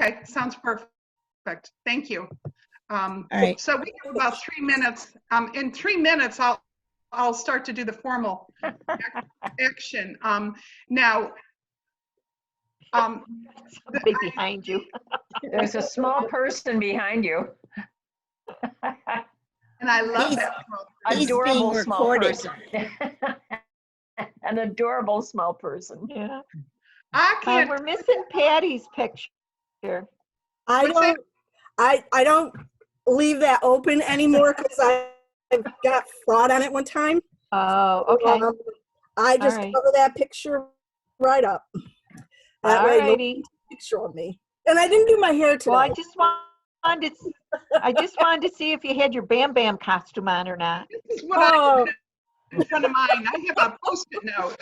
Okay, sounds perfect. Thank you. All right. So we have about 3 minutes. In 3 minutes, I'll start to do the formal action. Now, Somebody behind you. There's a small person behind you. and I love He's- that. He's Adorable being small recorded. person. An adorable small person. Yeah. I can't. We're missing Patty's picture. I What's that? don't, I don't leave that open anymore because I got fraud on it one time. Oh, okay. I just All right. cover that picture right up. That way, no Alrighty. picture of me. And I didn't do my hair today. Well, I just wanted to see if you had your Bam Bam costume on or not. This is what I Oh, did in front of mine. I have a Post-it note.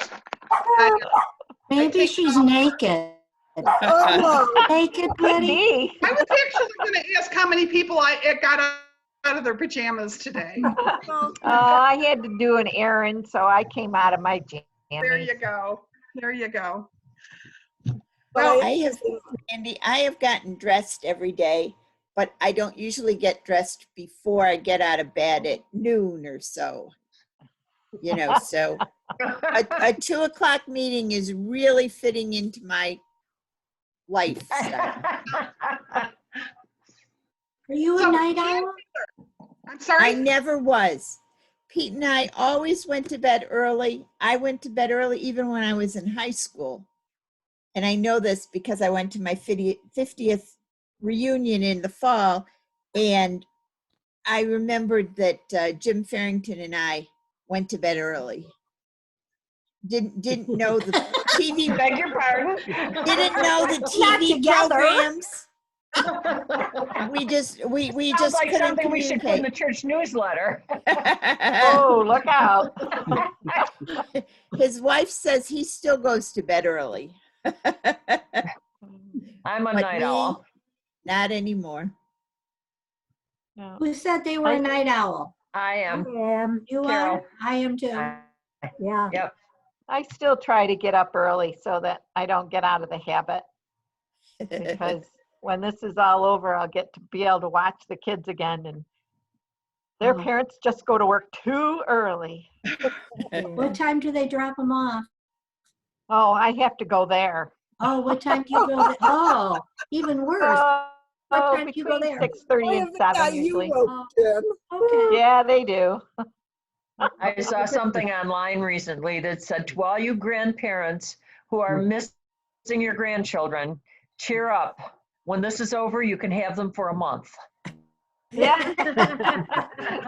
Maybe she's naked. oh, Naked, Could Betty? be. I was actually going to ask how many people it got out of their pajamas today. I had to do an errand, so I came out of my jammies. There you go. There you go. but Well, I have, Andy, I have gotten dressed every day, but I don't usually get dressed before I get out of bed at noon or so. You know, so a 2 o'clock meeting is really fitting into my lifestyle. Are you a So, night owl? I'm I sorry. never was. Pete and I always went to bed early. I went to bed early even when I was in high school. And I know this because I went to my 50th reunion in the fall. And I remembered that Jim Farrington and I went to bed early. Didn't know the TV, Beg your pardon? didn't know the Not TV together. programs. We just Sounds just like couldn't something we should put in the communicate. church newsletter. Oh, look out. His wife says he still goes to bed early. I'm a But night me, owl. not anymore. No. Who said they were a night owl? I am. You Carol. are? I am too. Yeah. Yep. I still try to get up early so that I don't get out of the habit, because when this is all over, I'll get to be able to watch the kids again, and their Oh. parents just go to work too early. What time do they drop them off? Oh, I have to go there. Oh, what time do you go there? Oh, even worse. Oh, time do you go between there? 6:30 I and have the guy 7 you usually. wrote, Jim. Okay. Yeah, they do. I saw something online recently that said to all you grandparents who are missing your grandchildren, cheer up. When this is over, you can have them for a month. Yeah.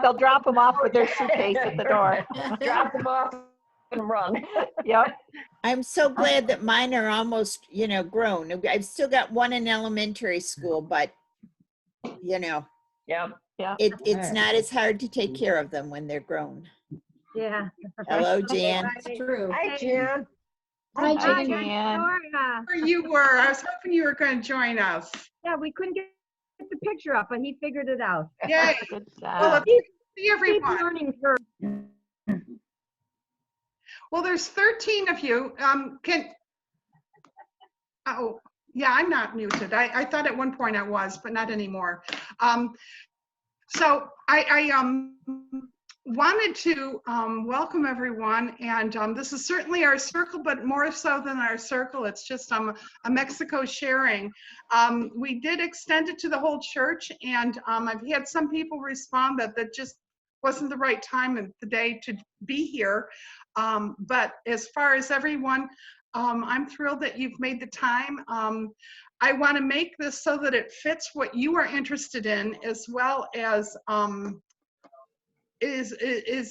They'll drop them off with their suitcase at the door. Drop them off and run. Yep. I'm so glad that mine are almost, grown. I've still got one in elementary school, but Yep. it's not as hard to take care of them when they're grown. Yeah. Hello, Jan. That's true. Hi, Jan. Hi, Hi, Jan. Jan. Where you were. I was hoping you were going to join us. Yeah, we couldn't get the picture up, but he figured it out. Yay. Good Well, job. let's see Keep everyone. learning first. Well, there's 13 of you. Oh, yeah, I'm not muted. I thought at one point I was, but not anymore. So I wanted to welcome everyone, and this is certainly our circle, but more so than our circle, it's just a Mexico sharing. We did extend it to the whole church, and I've had some people respond that just wasn't the right time of the day to be here. But as far as everyone, I'm thrilled that you've made the time. I want to make this so that it fits what you are interested in, as well as is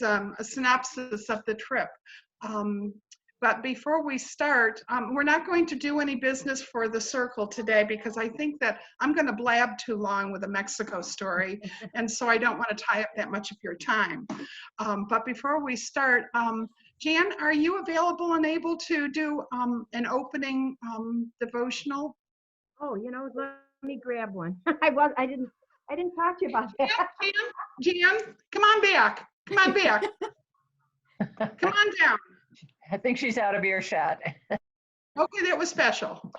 a synopsis of the trip. But before we start, we're not going to do any business for the circle today, because I think that I'm going to blab too long with a Mexico story, and so I don't want to tie up that much of your time. But before we start, Jan, are you available and able to do an opening devotional? Oh, let me grab one. I didn't talk to you about that. Jan, come on back. Come on back. Come on down. I think she's out of earshot. Okay, that was special.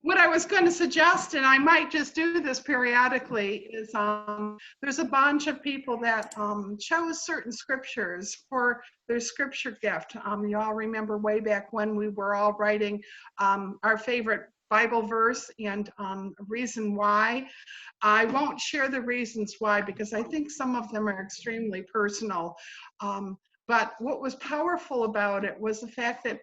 what I was going to suggest, and I might just do this periodically, is there's a bunch of people that chose certain scriptures for their scripture gift. You all remember way back when we were all writing our favorite Bible verse and reason why. I won't share the reasons why because I think some of them are extremely personal. But what was powerful about it was the fact that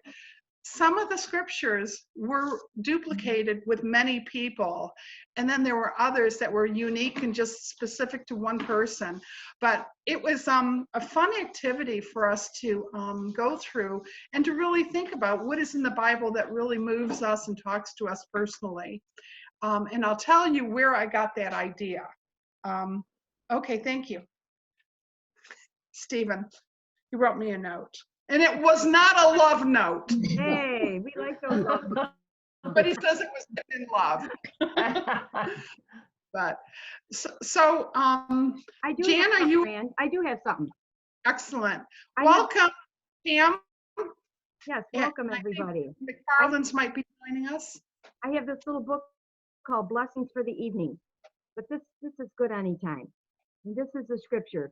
some of the scriptures were duplicated with many people, and then there were others that were unique and just specific to one person. But it was a fun activity for us to go through and to really think about what is in the Bible that really moves us and talks to us personally. And I'll tell you where I got that idea. Okay, thank you. Stephen, you wrote me a note. And it was not a love note. Hey, we like those. But he says it was in love. But so I do Jan, have are something, you Fran. I do have something. excellent? I have- Welcome, Pam. Yes, Yeah, welcome I think everybody. McFarland's might be joining us. I have this little book called Blessings for the Evening, but this is good anytime. And this is the scripture.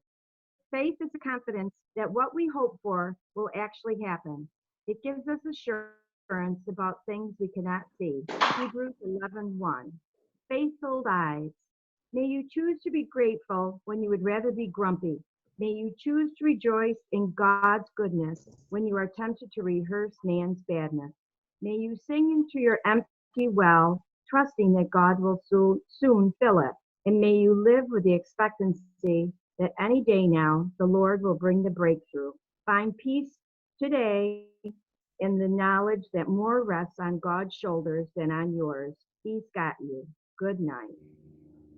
Faith is a confidence that what we hope for will actually happen. It gives us assurance about things we cannot see. Hebrews 11:1. Faith-filled eyes. May you choose to be grateful when you would rather be grumpy. May you choose to rejoice in God's goodness when you are tempted to rehearse man's badness. May you sing into your empty well, trusting that God will soon fill it. And may you live with the expectancy that any day now, the Lord will bring the breakthrough. Find peace today in the knowledge that more rests on God's shoulders than on yours. He's got you. Good night.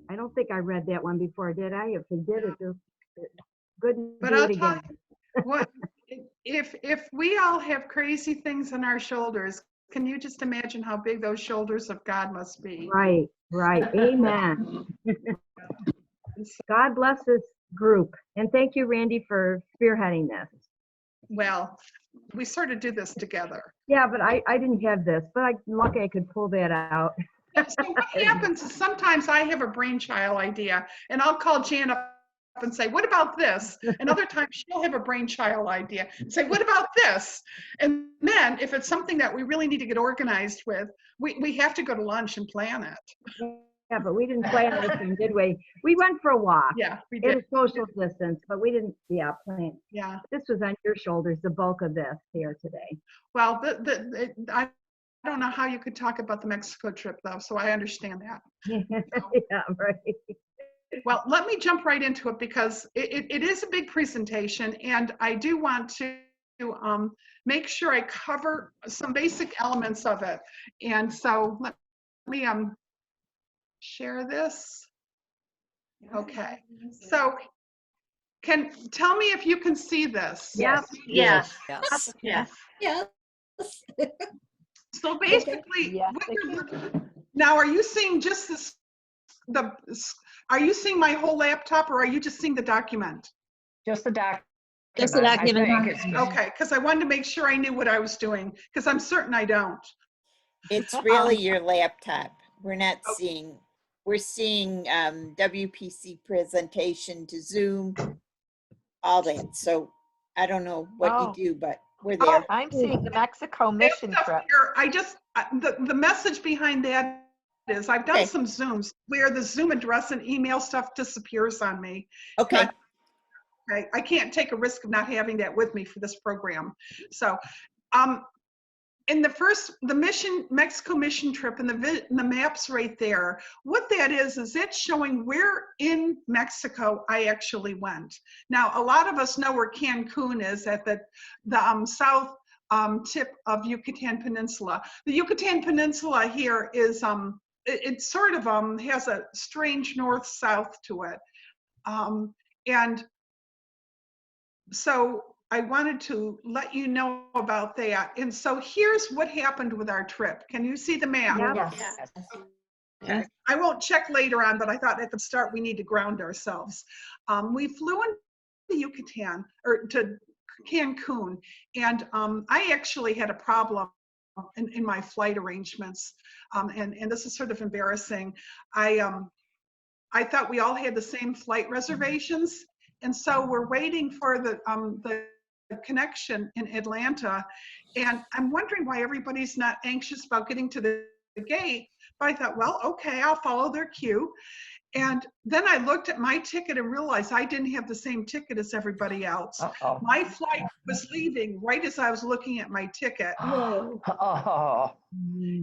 I don't think I read that one before, did I? If I did, it just good. But Do I'll it tell again. you what, if we all have crazy things on our shoulders, can you just imagine how big those shoulders of God must be? Right, right. Amen. God bless this group. And thank you, Randy, for spearheading this. Well, we sort of do this together. Yeah, but I didn't have this, but I'm lucky I could pull that out. So what happens is sometimes I have a brainchild idea and I'll call Jan up and say, what about this? And other times she'll have a brainchild idea and say, what about this? And then if it's something that we really need to get organized with, we have to go to lunch and plan it. Yeah, but we didn't plan anything, did we? We went for a walk. Yeah, we At did. a social distance, but we didn't, plan. Yeah. This was on your shoulders, the bulk of this here today. Well, I don't know how you could talk about the Mexico trip though, so I understand that. Yeah, right. Well, let me jump right into it because it is a big presentation and I do want to make sure I cover some basic elements of it. And so let me share this. Okay, so tell me if you can see this. Yep. Yes. Yes. Yes. Yeah. So basically, Yes, what they you're now, are you seeing just this? Are you seeing my whole laptop, or are you just seeing the document? Just the document. Just the document. I think it's- Okay, because I wanted to make sure I knew what I was doing, because I'm certain I don't. It's really your laptop. We're not seeing, we're seeing WPC presentation to Zoom, all that. So I don't know what Oh. you do, but we're there. I'm seeing the Mexico mission Stuff trip. here, I just the message behind that is I've done Okay. some Zooms where the Zoom address and email stuff disappears on me. Okay. I can't take a risk of not having that with me for this program. So, in the Mexico mission trip and the maps right there, what that is it's showing where in Mexico I actually went. Now, a lot of us know where Cancun is at the south tip of Yucatan Peninsula. The Yucatan Peninsula here is, it sort of has a strange north-south to it. And so I wanted to let you know about that. And so here's what happened with our trip. Can you see the map? Yep. Yes. Okay. I won't check later on, but I thought at the start we need to ground ourselves. We flew into Yucatan, or to Cancun, and I actually had a problem in my flight arrangements. And this is sort of embarrassing. I thought we all had the same flight reservations. And so we're waiting for the connection in Atlanta. And I'm wondering why everybody's not anxious about getting to the gate. But I thought, well, okay, I'll follow their cue. And then I looked at my ticket and realized I didn't have the same ticket as everybody else. Uh-oh. My flight was leaving right as I was looking at my ticket. Whoa. Oh,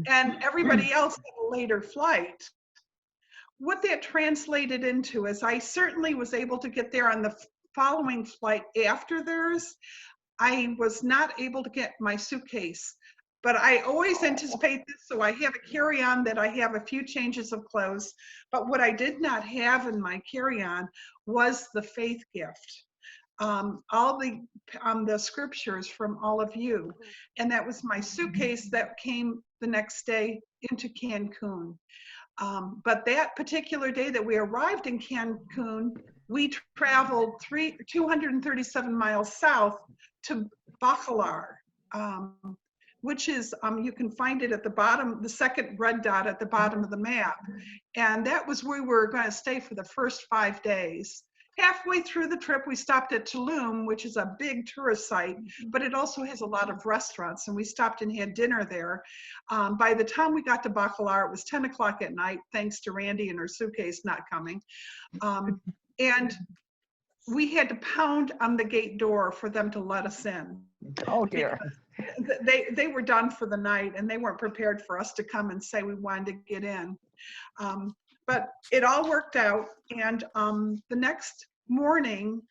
And everybody else had a later flight. What that translated into is I certainly was able to get there on the following flight after theirs. I was not able to get my suitcase, but I always anticipate this, so I have a carry-on that I have a few changes of clothes. But what I did not have in my carry-on was the faith gift. All the scriptures from all of you. And that was my suitcase that came the next day into Cancun. But that particular day that we arrived in Cancun, we traveled 237 miles south to Bacalar, which is, you can find it at the bottom, the second red dot at the bottom of the map. And that was where we were going to stay for the first 5 days. Halfway through the trip, we stopped at Tulum, which is a big tourist site, but it also has a lot of restaurants, and we stopped and had dinner there. By the time we got to Bacalar, it was 10 o'clock at night, thanks to Randy and her suitcase not coming. And we had to pound on the gate door for them to let us in. oh dear. They were done for the night, and they weren't prepared for us to come and say we wanted to get in. But it all worked out, and the next morning,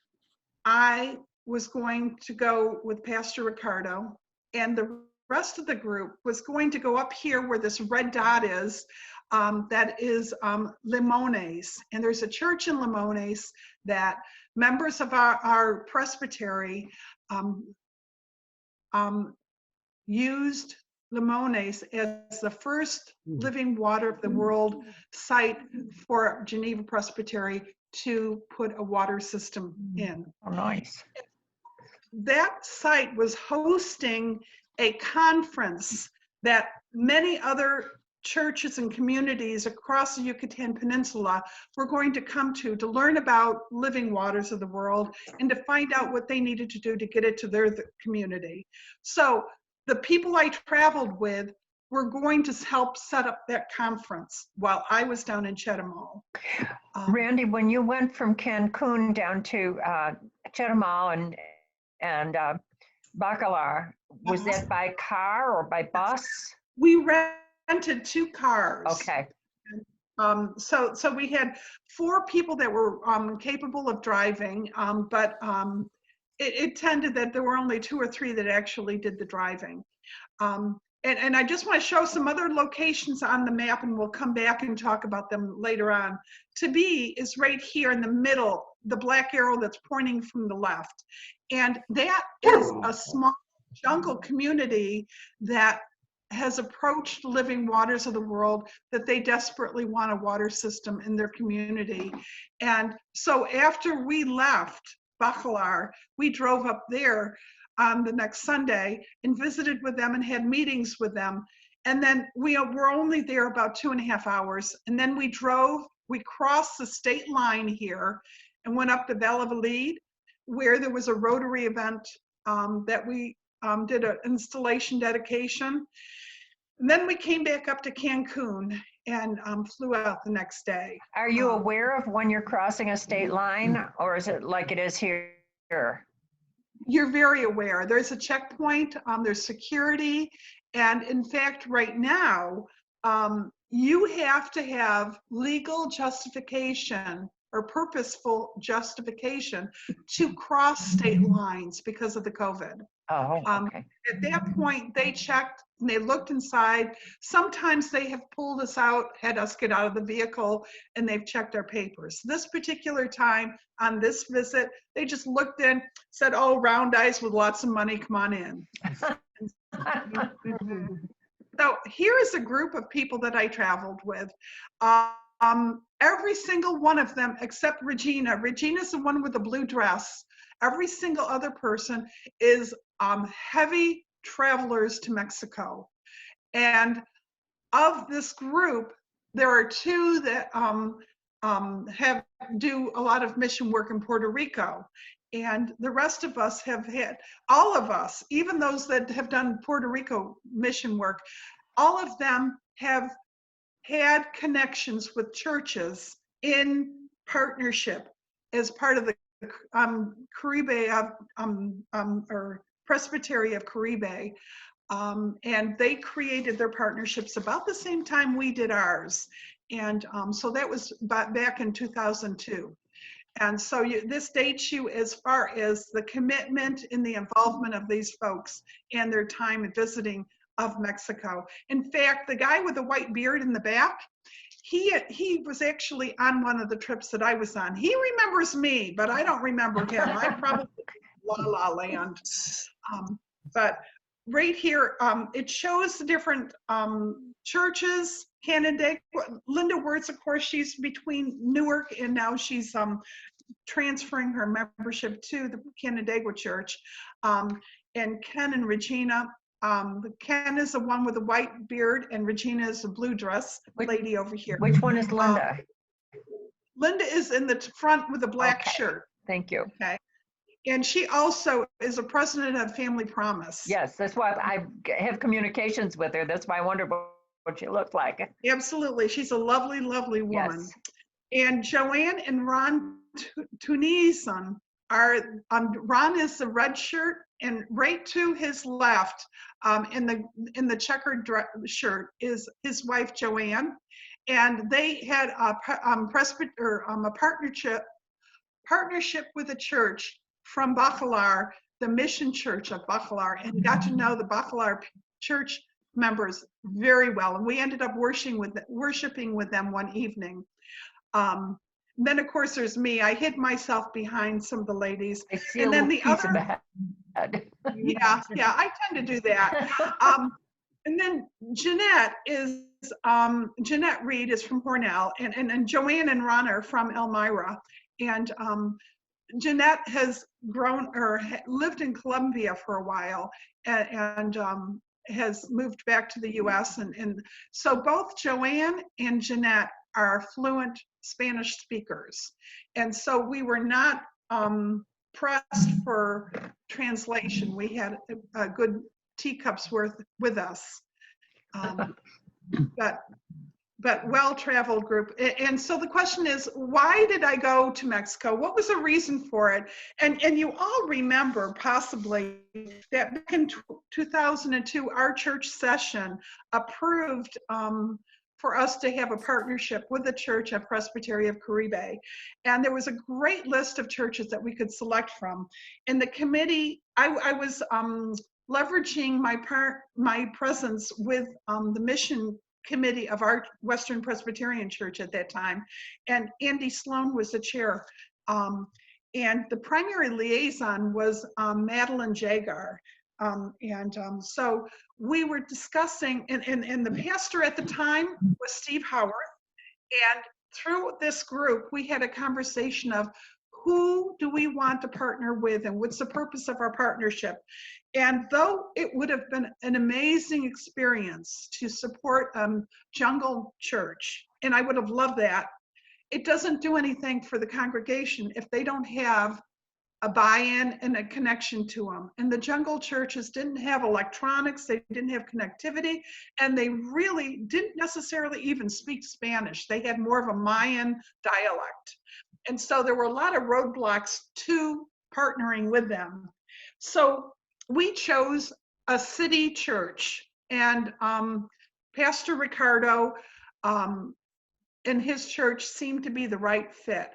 I was going to go with Pastor Ricardo, and the rest of the group was going to go up here where this red dot is, that is Limones. And there's a church in Limones that members of our presbytery used Limones as the first living water of the world site for Geneva Presbytery to put a water system in. Oh, nice. That site was hosting a conference that many other churches and communities across the Yucatan Peninsula were going to come to learn about living waters of the world and to find out what they needed to do to get it to their community. So the people I traveled with were going to help set up that conference while I was down in Chetumal. Randy, when you went from Cancun down to Chetumal and Bacalar, was that by car or by bus? We rented 2 cars. Okay. So we had 4 people that were capable of driving, but it tended that there were only 2 or 3 that actually did the driving. And I just want to show some other locations on the map, and we'll come back and talk about them later on. Tabi is right here in the middle, the black arrow that's pointing from the left. And that is a small jungle community that has approached living waters of the world, that they desperately want a water system in their community. And so after we left Bacalar, we drove up there on the next Sunday and visited with them and had meetings with them. And then we were only there about 2.5 hours. And then we crossed the state line here and went up to Valladolid, where there was a Rotary event that we did an installation dedication. And then we came back up to Cancun and flew out the next day. Are you aware of when you're crossing a state line, or is it like it is here? You're very aware. There's a checkpoint, there's security, and in fact, right now, you have to have legal justification or purposeful justification to cross state lines because of the COVID. Oh, okay. At that point, they checked and they looked inside. Sometimes they have pulled us out, had us get out of the vehicle, and they've checked our papers. This particular time on this visit, they just looked in, said, "Oh, round eyes with lots of money, come on in." So here is a group of people that I traveled with. Every single one of them, except Regina. Regina's the one with the blue dress. Every single other person is heavy travelers to Mexico. And of this group, there are two that have do a lot of mission work in Puerto Rico. And the rest of us have had, all of us, even those that have done Puerto Rico mission work, all of them have had connections with churches in partnership as part of the Caribe or Presbytery of Caribe. And they created their partnerships about the same time we did ours. And so that was back in 2002. And so this dates you as far as the commitment and the involvement of these folks and their time visiting of Mexico. In fact, the guy with the white beard in the back, he was actually on one of the trips that I was on. He remembers me, but I don't remember him. I probably La La Land. But right here, it shows the different churches. Canandaigua, Linda Wirtz, of course, she's between Newark and now she's transferring her membership to the Canandaigua Church. And Ken and Regina, Ken is the one with the white beard and Regina is the blue dress lady over here. Which one is Linda? Linda is in the front with the black Okay. shirt. Thank you. Okay. And she also is a president of Family Promise. Yes, that's why I have communications with her. That's why I wonder what she looked like. Absolutely. She's a lovely, lovely woman. Yes. And Joanne and Ron Tunison are, Ron is the red shirt, and right to his left in the checkered shirt is his wife, Joanne. And they had a partnership with a church from Bacalar, the Mission Church of Bacalar, and got to know the Bacalar church members very well. And we ended up worshiping with them one evening. Then of course there's me. I hid myself behind some of the ladies. I see And a then little the piece of the head. Yeah, I tend to do that. And then Jeanette Reed is from Cornell, and Joanne and Ron are from Elmira. And Jeanette has grown or lived in Colombia for a while and has moved back to the US. And so both Joanne and Jeanette are fluent Spanish speakers. And so we were not pressed for translation. We had a good teacups worth with us. But well-traveled group. And so the question is, why did I go to Mexico? What was the reason for it? And you all remember possibly that back in 2002, our church session approved for us to have a partnership with the Church of Presbytery of Caribe. And there was a great list of churches that we could select from. And the committee, I was leveraging my presence with the mission committee of our Western Presbyterian Church at that time. And Andy Sloan was the chair. And the primary liaison was Madeline Jagar. So we were discussing, and the pastor at the time was Steve Howard. And through this group, we had a conversation of who do we want to partner with and what's the purpose of our partnership. And though it would have been an amazing experience to support Jungle Church, and I would have loved that, it doesn't do anything for the congregation if they don't have a buy-in and a connection to them. And the Jungle churches didn't have electronics, they didn't have connectivity, and they really didn't necessarily even speak Spanish. They had more of a Mayan dialect. And so there were a lot of roadblocks to partnering with them. So we chose a city church, and Pastor Ricardo and his church seemed to be the right fit.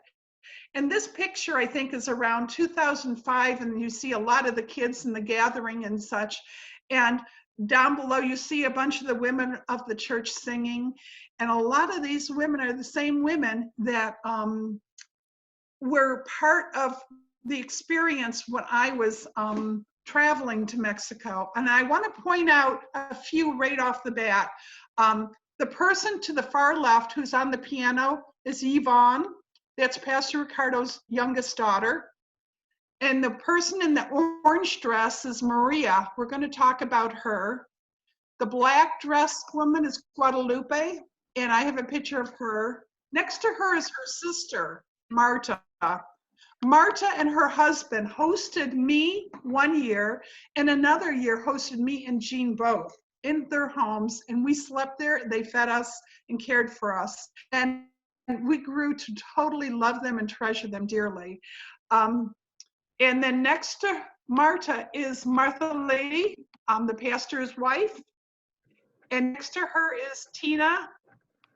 And this picture, I think, is around 2005, and you see a lot of the kids in the gathering and such. And down below, you see a bunch of the women of the church singing. And a lot of these women are the same women that were part of the experience when I was traveling to Mexico. And I want to point out a few right off the bat. The person to the far left who's on the piano is Yvonne. That's Pastor Ricardo's youngest daughter. And the person in the orange dress is Maria. We're going to talk about her. The black dressed woman is Guadalupe, and I have a picture of her. Next to her is her sister, Marta. Marta and her husband hosted me one year, and another year hosted me and Jean both in their homes, and we slept there. They fed us and cared for us, and we grew to totally love them and treasure them dearly. And then next to Marta is Martha Lady, the pastor's wife, and next to her is Tina.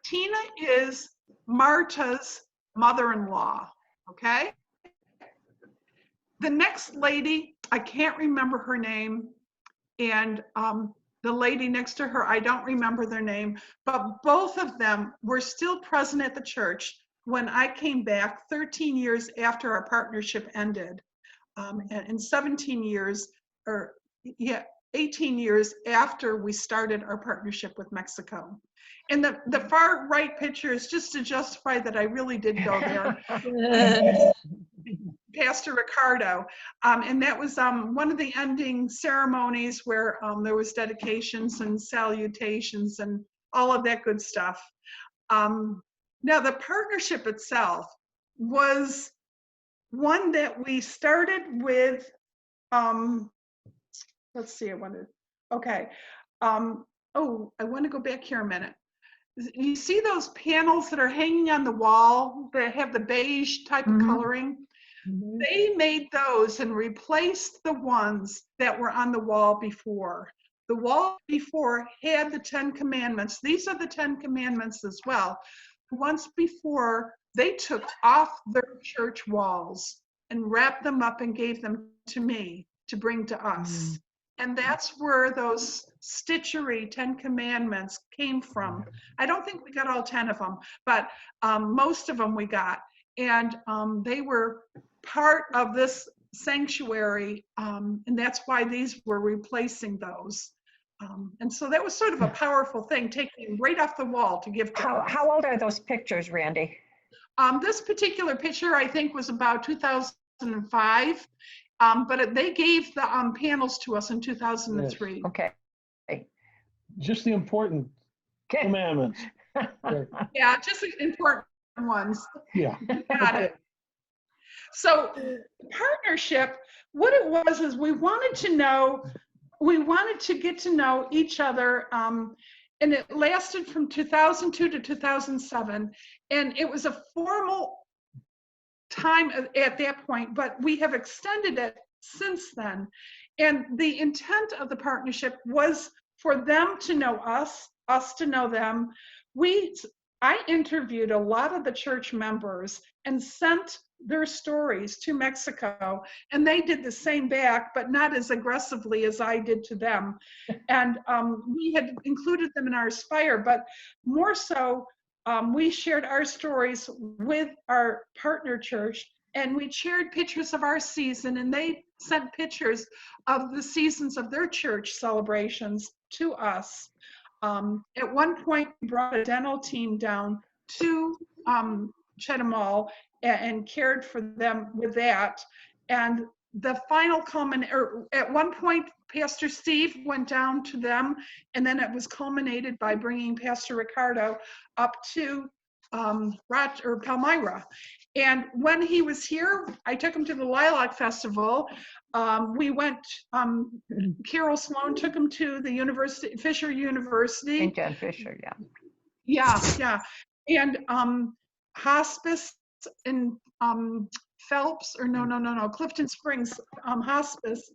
Tina is Marta's mother-in-law, okay? The next lady, I can't remember her name, and the lady next to her, I don't remember their name, but both of them were still present at the church when I came back 13 years after our partnership ended, and 17 years, or yeah, 18 years after we started our partnership with Mexico. And the far right picture is just to justify that I really did go there. Pastor Ricardo, and that was one of the ending ceremonies where there was dedications and salutations and all of that good stuff. Now the partnership itself was one that we started with, let's see, I want to go back here a minute. You see those panels that are hanging on the wall that have the beige type of coloring? They made those and replaced the ones that were on the wall before. The wall before had the 10 commandments. These are the 10 commandments as well. Once before, they took off their church walls and wrapped them up and gave them to me to bring to us. And that's where those stitchery 10 commandments came from. I don't think we got all 10 of them, but most of them we got. And they were part of this sanctuary, and that's why these were replacing those. And so that was sort of a powerful thing, taking right off the wall to give to us. How old are those pictures, Randy? This particular picture, I think, was about 2005, but they gave the panels to us in 2003. Okay. Just the important Okay. commandments. Yeah, just the important ones. Yeah. Got it. So partnership, what it was is we wanted to get to know each other, and it lasted from 2002 to 2007, and it was a formal time at that point, but we have extended it since then. And the intent of the partnership was for them to know us to know them. I interviewed a lot of the church members and sent their stories to Mexico, and they did the same back, but not as aggressively as I did to them. And we had included them in our Aspire, but more so, we shared our stories with our partner church, and we shared pictures of our season, and they sent pictures of the seasons of their church celebrations to us. At one point, we brought a dental team down to Chetumal and cared for them with that. And the final at one point, Pastor Steve went down to them, and then it was culminated by bringing Pastor Ricardo up to Palmyra. And when he was here, I took him to the Lilac Festival. We went, Carol Sloan took him to the University, Fisher University. St. John Fisher, yeah. Yeah. And hospice in Phelps, or no, Clifton Springs Hospice.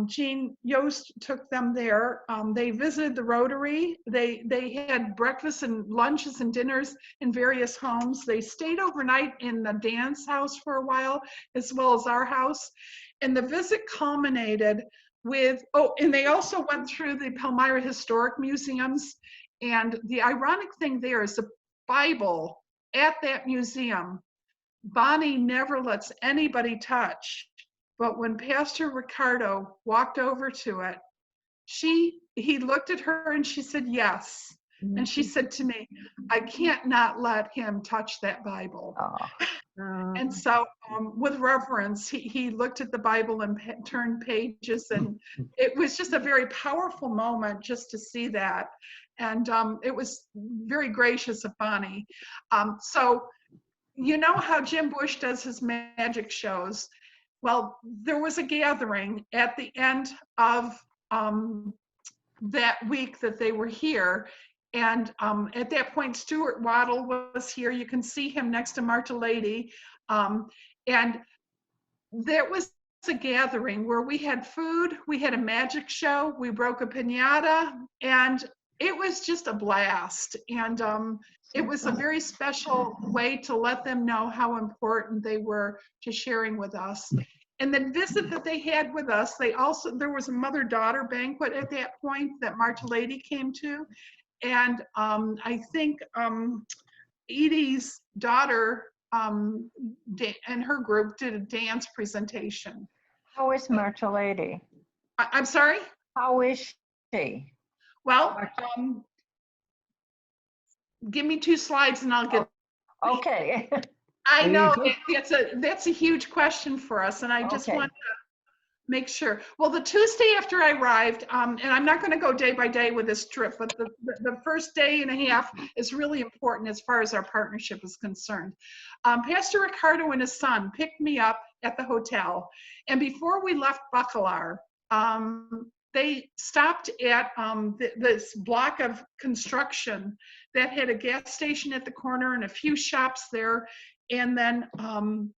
Jean Yost took them there. They visited the Rotary. They had breakfast and lunches and dinners in various homes. They stayed overnight in the dance house for a while, as well as our house. And the visit culminated with, and they also went through the Palmyra Historic Museums. And the ironic thing there is the Bible at that museum, Bonnie never lets anybody touch. But when Pastor Ricardo walked over to it, he looked at her and she said yes. And she said to me, I can't not let him touch that Bible. And so with reverence, he looked at the Bible and turned pages, and it was just a very powerful moment just to see that. And it was very gracious of Bonnie. So you know how Jim Bush does his magic shows? Well, there was a gathering at the end of that week that they were here. And at that point, Stuart Waddle was here. You can see him next to Marta Lady. And there was a gathering where we had food, we had a magic show, we broke a piñata, and it was just a blast. And it was a very special way to let them know how important they were to sharing with us. And the visit that they had with us, there was a mother-daughter banquet at that point that Marta Lady came to. And I think Edie's daughter and her group did a dance presentation. How is Marta Lady? I'm sorry? How is she? Well, give me 2 slides and I'll get. Okay. I There you know go. that's a huge question for us, and I just Okay. want to make sure. Well, the Tuesday after I arrived, and I'm not going to go day by day with this trip, but the first day and a half is really important as far as our partnership is concerned. Pastor Ricardo and his son picked me up at the hotel, and before we left Bacalar, they stopped at this block of construction that had a gas station at the corner and a few shops there. And then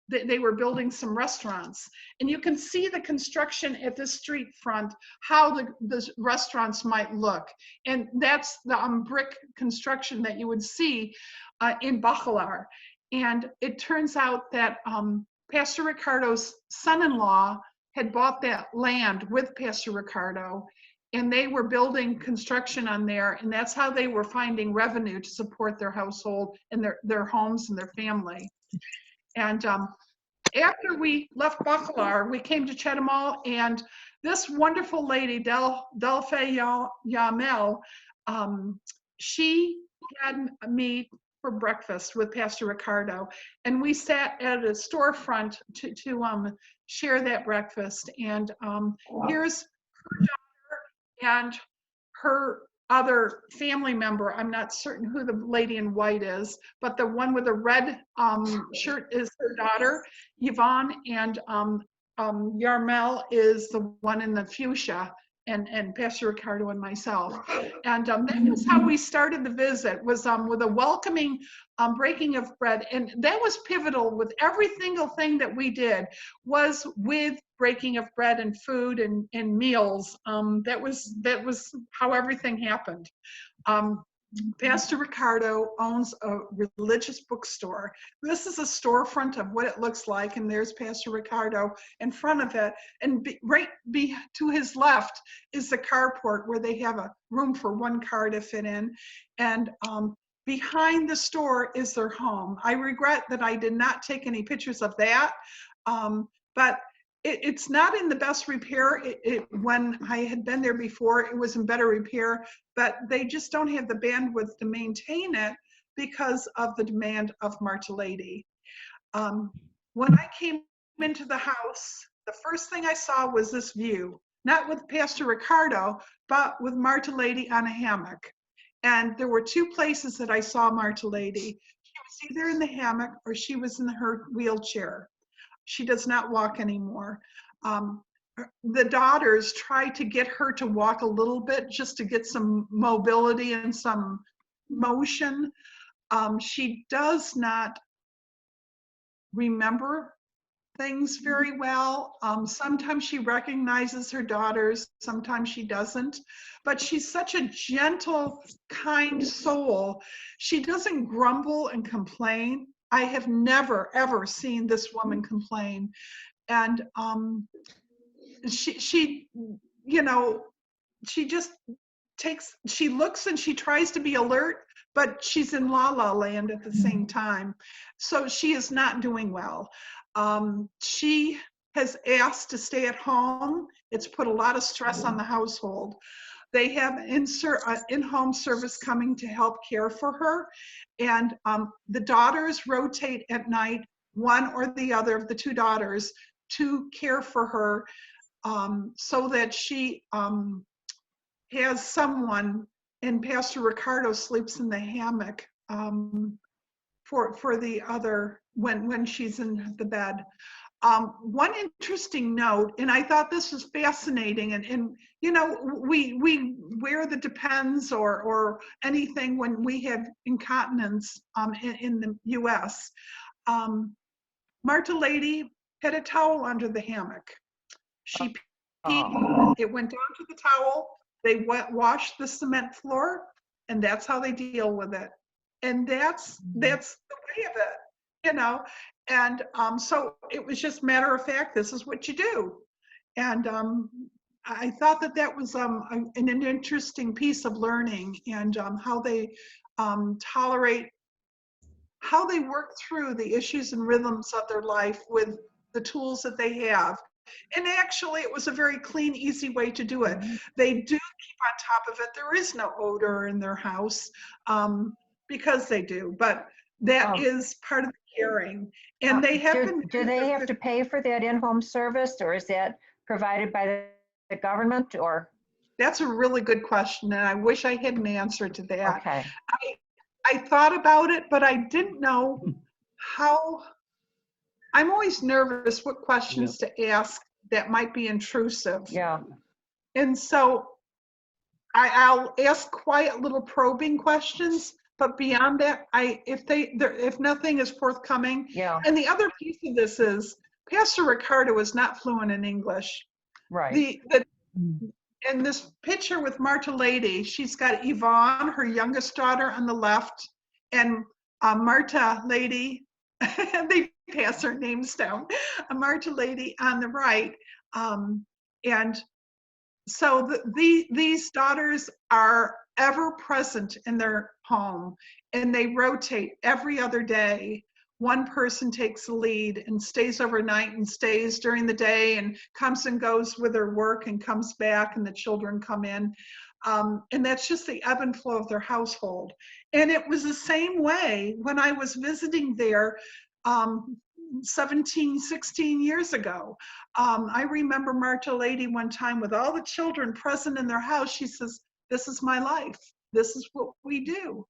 they were building some restaurants. And you can see the construction at this street front, how the restaurants might look. And that's the brick construction that you would see in Bacalar. And it turns out that Pastor Ricardo's son-in-law had bought that land with Pastor Ricardo, and they were building construction on there, and that's how they were finding revenue to support their household and their homes and their family. And after we left Bacalar, we came to Chetumal, and this wonderful lady, Delphi Yamel, she had me for breakfast with Pastor Ricardo, and we sat at a storefront to share that breakfast. And here's her daughter and her other family member. I'm not certain who the lady in white is, but the one with the red shirt is her daughter, Yvonne, and Yarmel is the one in the fuchsia, and Pastor Ricardo and myself. And that was how we started the visit, was with a welcoming breaking of bread. And that was pivotal with every single thing that we did, was with breaking of bread and food and meals. That was how everything happened. Pastor Ricardo owns a religious bookstore. This is a storefront of what it looks like, and there's Pastor Ricardo in front of it. And right to his left is the carport where they have a room for 1 car to fit in. And behind the store is their home. I regret that I did not take any pictures of that, but it's not in the best repair. When I had been there before, it was in better repair, but they just don't have the bandwidth to maintain it because of the demand of Marta Lady. When I came into the house, the first thing I saw was this view, not with Pastor Ricardo, but with Marta Lady on a hammock. And there were 2 places that I saw Marta Lady. She was either in the hammock or she was in her wheelchair. She does not walk anymore. The daughters try to get her to walk a little bit just to get some mobility and some motion. She does not remember things very well. Sometimes she recognizes her daughters, sometimes she doesn't. But she's such a gentle, kind soul. She doesn't grumble and complain. I have never, ever seen this woman complain. And she just she looks and she tries to be alert, but she's in la la land at the same time. So she is not doing well. She has asked to stay at home. It's put a lot of stress on the household. they have in-home service coming to help care for her. And the daughters rotate at night, one or the other of the two daughters, to care for her, so that she has someone, and Pastor Ricardo sleeps in the hammock for the other when she's in the bed. One interesting note, and I thought this was fascinating, and you know, we wear the Depends or anything when we have incontinence in the U.S. Marta Lady had a towel under the hammock. She peed, it went down to the towel, they washed the cement floor, and that's how they deal with it. And that's the way of it, you know. And so it was just matter of fact, this is what you do. And I thought that was an interesting piece of learning, and how they tolerate, how they work through the issues and rhythms of their life with the tools that they have. And actually, it was a very clean, easy way to do it. They do keep on top of it. There is no odor in their house, because they do, but that is part of the caring. And they have been. Do they have to pay for that in-home service, or is that provided by the government, or? That's a really good question, and I wish I had an answer to that. Okay. I thought about it, but I didn't know how. I'm always nervous what questions to ask that might be intrusive. Yeah. And so I'll ask quiet little probing questions, but beyond that, if nothing is forthcoming. Yeah. And the other piece of this is Pastor Ricardo is not fluent in English. Right. In this picture with Marta Lady, she's got Yvonne, her youngest daughter, on the left, and Marta Lady, they pass her names down, Marta Lady on the right. And so these daughters are ever present in their home, and they rotate every other day. One person takes the lead and stays overnight and stays during the day and comes and goes with their work and comes back, and the children come in. And that's just the ebb and flow of their household. And it was the same way when I was visiting there 17, 16 years ago. I remember Marta Lady one time with all the children present in their house. She says, "This is my life. This is what we do."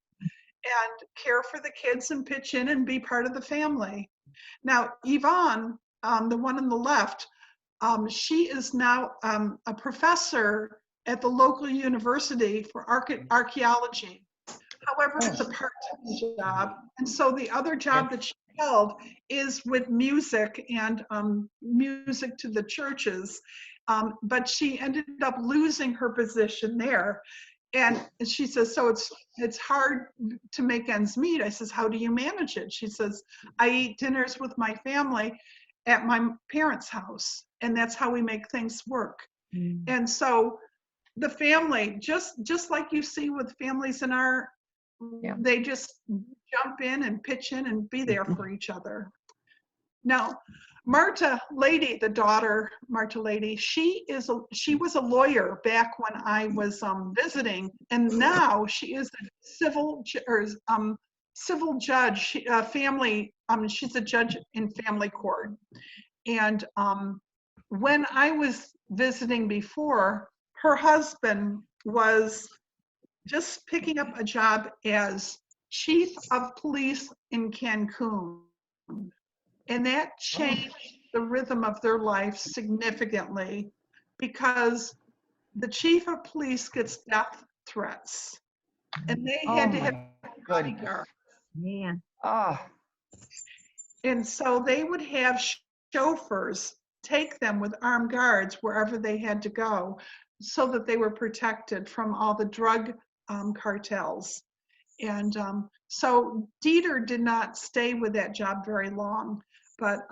And care for the kids and pitch in and be part of the family. Now, Yvonne, the one on the left, she is now a professor at the local university for archaeology. However, it's a part-time job. And so the other job that she held is with music and music to the churches. But she ended up losing her position there. And she says, so it's hard to make ends meet. I says, how do you manage it? She says, I eat dinners with my family at my parents' house, and that's how we make things work. And so the family, just like you see with families in our, they just jump in and pitch in and be there for each other. Now, Marta Lady, the daughter, Marta Lady, she was a lawyer back when I was visiting, and now she is a civil judge, she's a judge in family court. And when I was visiting before, her husband was just picking up a job as chief of police in Cancun. And that changed the rhythm of their life significantly, because the chief of police gets death threats, and they had to have bodyguards. Yeah. And so they would have chauffeurs take them with armed guards wherever they had to go, so that they were protected from all the drug cartels. And so Dieter did not stay with that job very long. But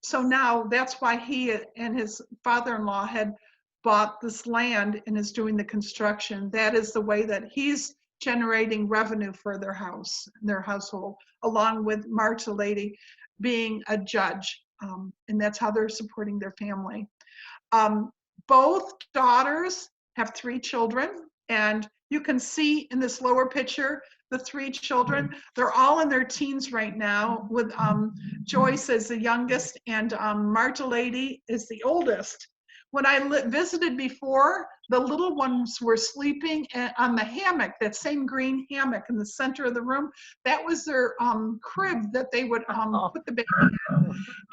so now that's why he and his father-in-law had bought this land and is doing the construction. That is the way that he's generating revenue for their household, along with Marta Lady being a judge. And that's how they're supporting their family. Both daughters have 3 children, and you can see in this lower picture the 3 children. They're all in their teens right now, with Joyce as the youngest and Marta Lady is the oldest. When I visited before, the little ones were sleeping on the hammock, that same green hammock in the center of the room. That was their crib that they would put the baby in.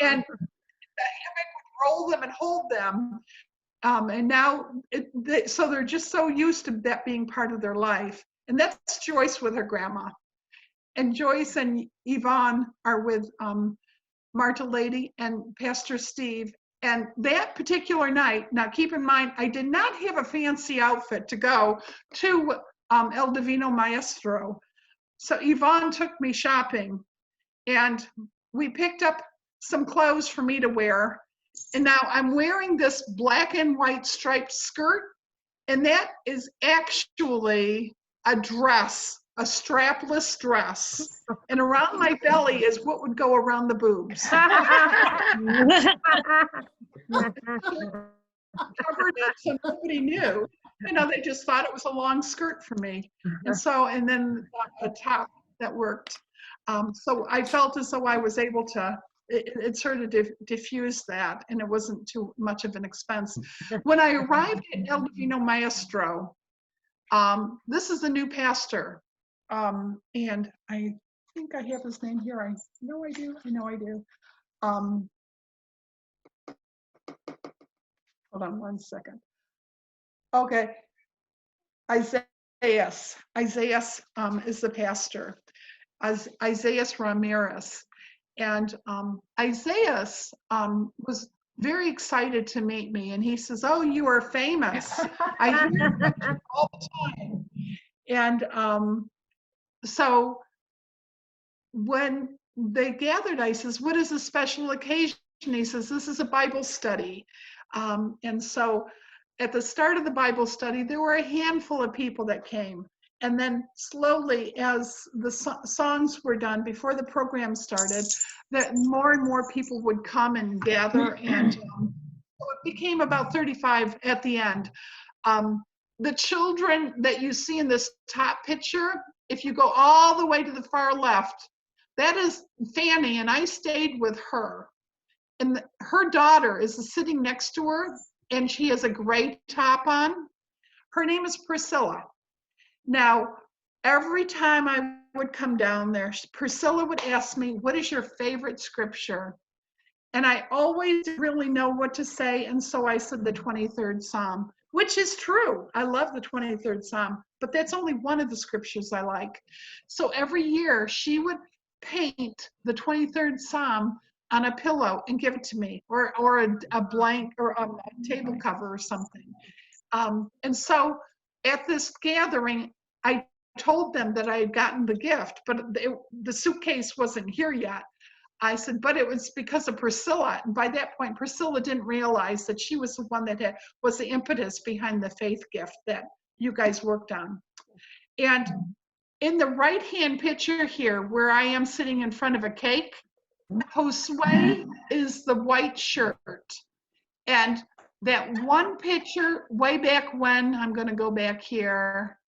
And the hammock would roll them and hold them. And now, so they're just so used to that being part of their life. And that's Joyce with her grandma. And Joyce and Yvonne are with Marta Lady and Pastor Steve. And that particular night, now keep in mind, I did not have a fancy outfit to go to El Divino Maestro. So Yvonne took me shopping, and we picked up some clothes for me to wear. And now I'm wearing this black and white striped skirt, and that is actually a dress, a strapless dress. And around my belly is what would go around the boobs. Covered it so nobody knew. You know, they just thought it was a long skirt for me. And so, and then a top that worked. So I felt as though I was able to, it sort of diffused that, and it wasn't too much of an expense. When I arrived at El Divino Maestro, this is the new pastor. And I think I have his name here. I know I do. Hold on one second. Okay. Isaiah is the pastor. Isaiah Ramirez. And Isaiah was very excited to meet me. And he says, "Oh, you are famous. I hear about you all the time." And so when they gathered, I says, "What is a special occasion?" He says, "This is a Bible study." And so at the start of the Bible study, there were a handful of people that came. And then slowly, as the songs were done, before the program started, that more and more people would come and gather. And so it became about 35 at the end. The children that you see in this top picture, if you go all the way to the far left, that is Fanny, and I stayed with her. And her daughter is sitting next to her, and she has a gray top on. Her name is Priscilla. Now, every time I would come down there, Priscilla would ask me, "What is your favorite scripture?" And I always didn't really know what to say, and so I said the 23rd Psalm, which is true. I love the 23rd Psalm, but that's only one of the scriptures I like. So every year, she would paint the 23rd Psalm on a pillow and give it to me, or a blank, or a table cover or something. And so at this gathering, I told them that I had gotten the gift, but the suitcase wasn't here yet. I said, but it was because of Priscilla. And by that point, Priscilla didn't realize that she was the one that was the impetus behind the faith gift that you guys worked on. And in the right-hand picture here, where I am sitting in front of a cake, Josue is the white shirt. And that one picture way back when, I'm going to go back here.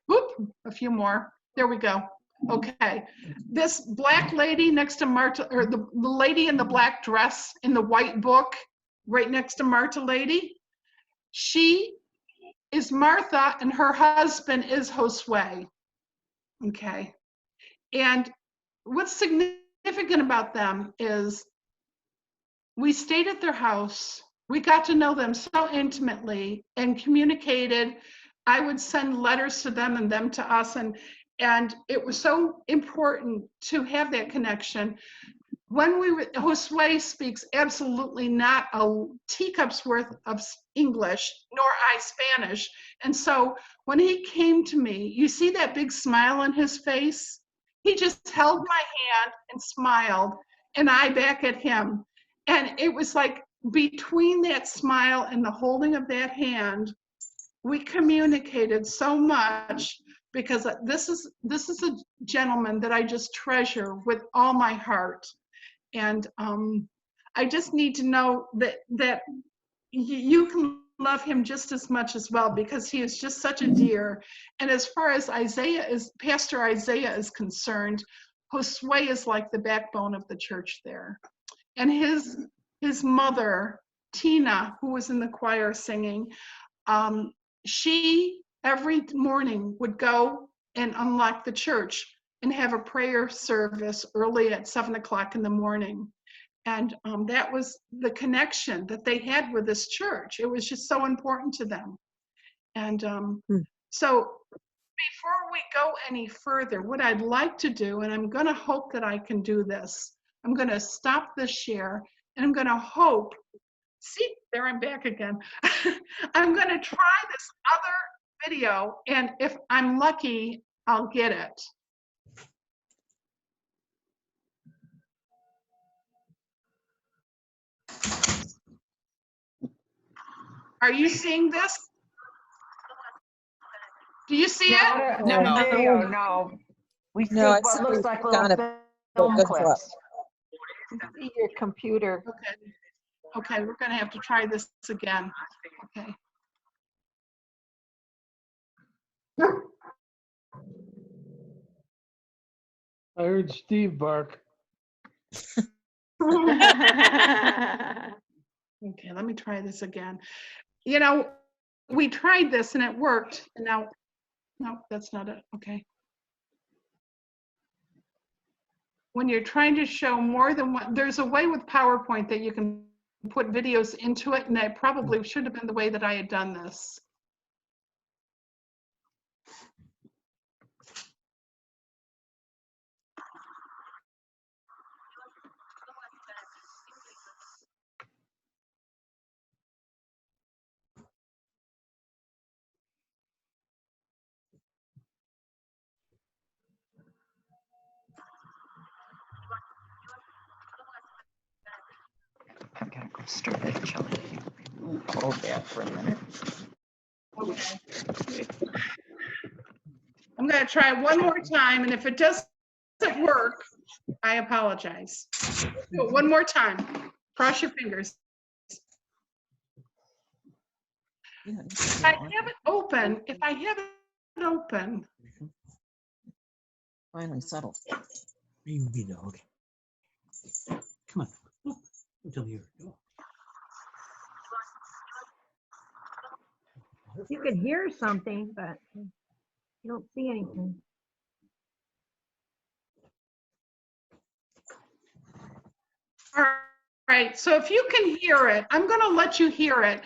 Whoop, a few more. There we go. Okay. This black lady next to Marta, or the lady in the black dress in the white book, right next to Marta Lady, she is Martha and her husband is Josue. Okay. And what's significant about them is we stayed at their house. We got to know them so intimately and communicated. I would send letters to them and them to us. And it was so important to have that connection. When Josue speaks absolutely not a teacup's worth of English, nor I Spanish. And so when he came to me, you see that big smile on his face? He just held my hand and smiled, and I back at him. And it was like between that smile and the holding of that hand, we communicated so much, because this is a gentleman that I just treasure with all my heart. And I just need to know that you can love him just as much as well, because he is just such a dear. And as far as Pastor Isaiah is concerned, Josue is like the backbone of the church there. And his mother, Tina, who was in the choir singing, she every morning would go and unlock the church and have a prayer service early at 7 o'clock in the morning. And that was the connection that they had with this church. It was just so important to them. And so before we go any further, what I'd like to do, and I'm going to hope that I can do this, I'm going to stop this share, and I'm going to hope, see, there I'm back again. I'm going to try this other video, and if I'm lucky, I'll get it. Are you seeing this? Do you see it? No video, no. We see what looks like little film clips. See your computer. Okay, we're gonna have to try this again. Okay. I heard Steve bark. Okay, let me try this again. You know, we tried this and it worked, and now, no, that's not it. Okay. When you're trying to show more than one, there's a way with PowerPoint that you can put videos into it, and that probably should have been the way that I had done this. I gotta go stir that chili. Hold that for a minute. Okay. I'm gonna try one more time, and if it doesn't work, I apologize. Do it one more time. Cross your fingers. If I have it open, Finally settled. You be dog. Come on. Oh, until you're. You could hear something, but you don't see anything. All right, so if you can hear it, I'm gonna let you hear it.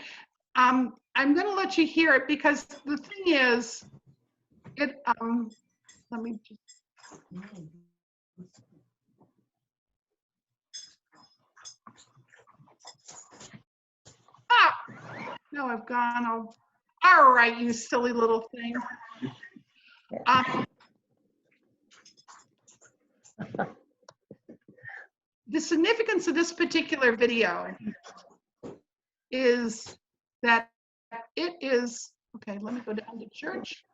I'm gonna let you hear it because the thing is, let me just. Ah, no, I've gone. All right, you silly little thing. The significance of this particular video is that it is, okay, let me go down to church.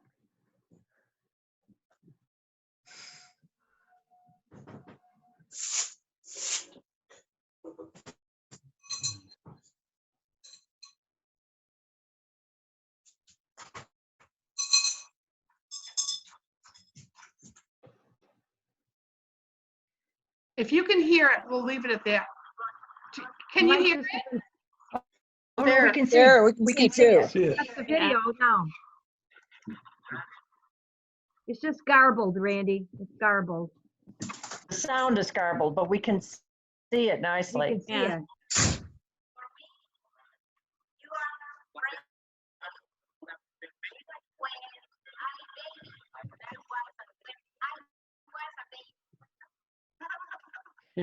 If you can hear it, we'll leave it at that. Can you hear it? Oh, no, we can see. There, we can see too. See it. That's the video now. It's just garbled, Randy. It's garbled. The sound is garbled, but we can see it You nicely. can see Yeah. it.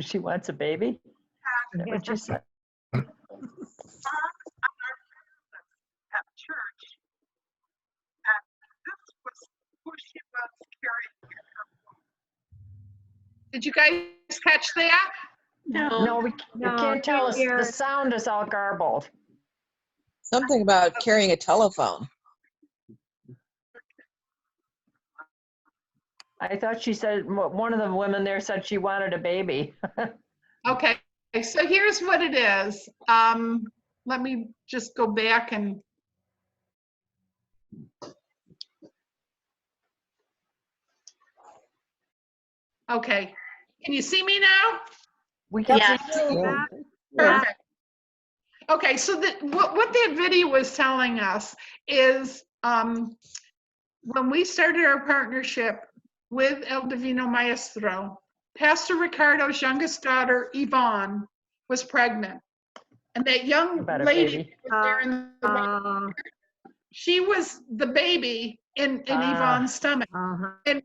She wants a baby? Is that what you said? At church, and this was who she was carrying in her womb. Did you guys catch that? No, we No, can't tell us. here. The sound is all garbled. Something about carrying a telephone. I thought she said, one of the women there said she wanted a baby. Okay, so here's what it is. let me just go back and. Okay, can you see me now? We can Yeah. see you. Yeah. Perfect. Okay, so what that video was telling us is when we started our partnership with El Divino Maestro, Pastor Ricardo's youngest daughter, Yvonne, was pregnant. And that young You better, lady baby. was there in the she was the baby in Yvonne's stomach. And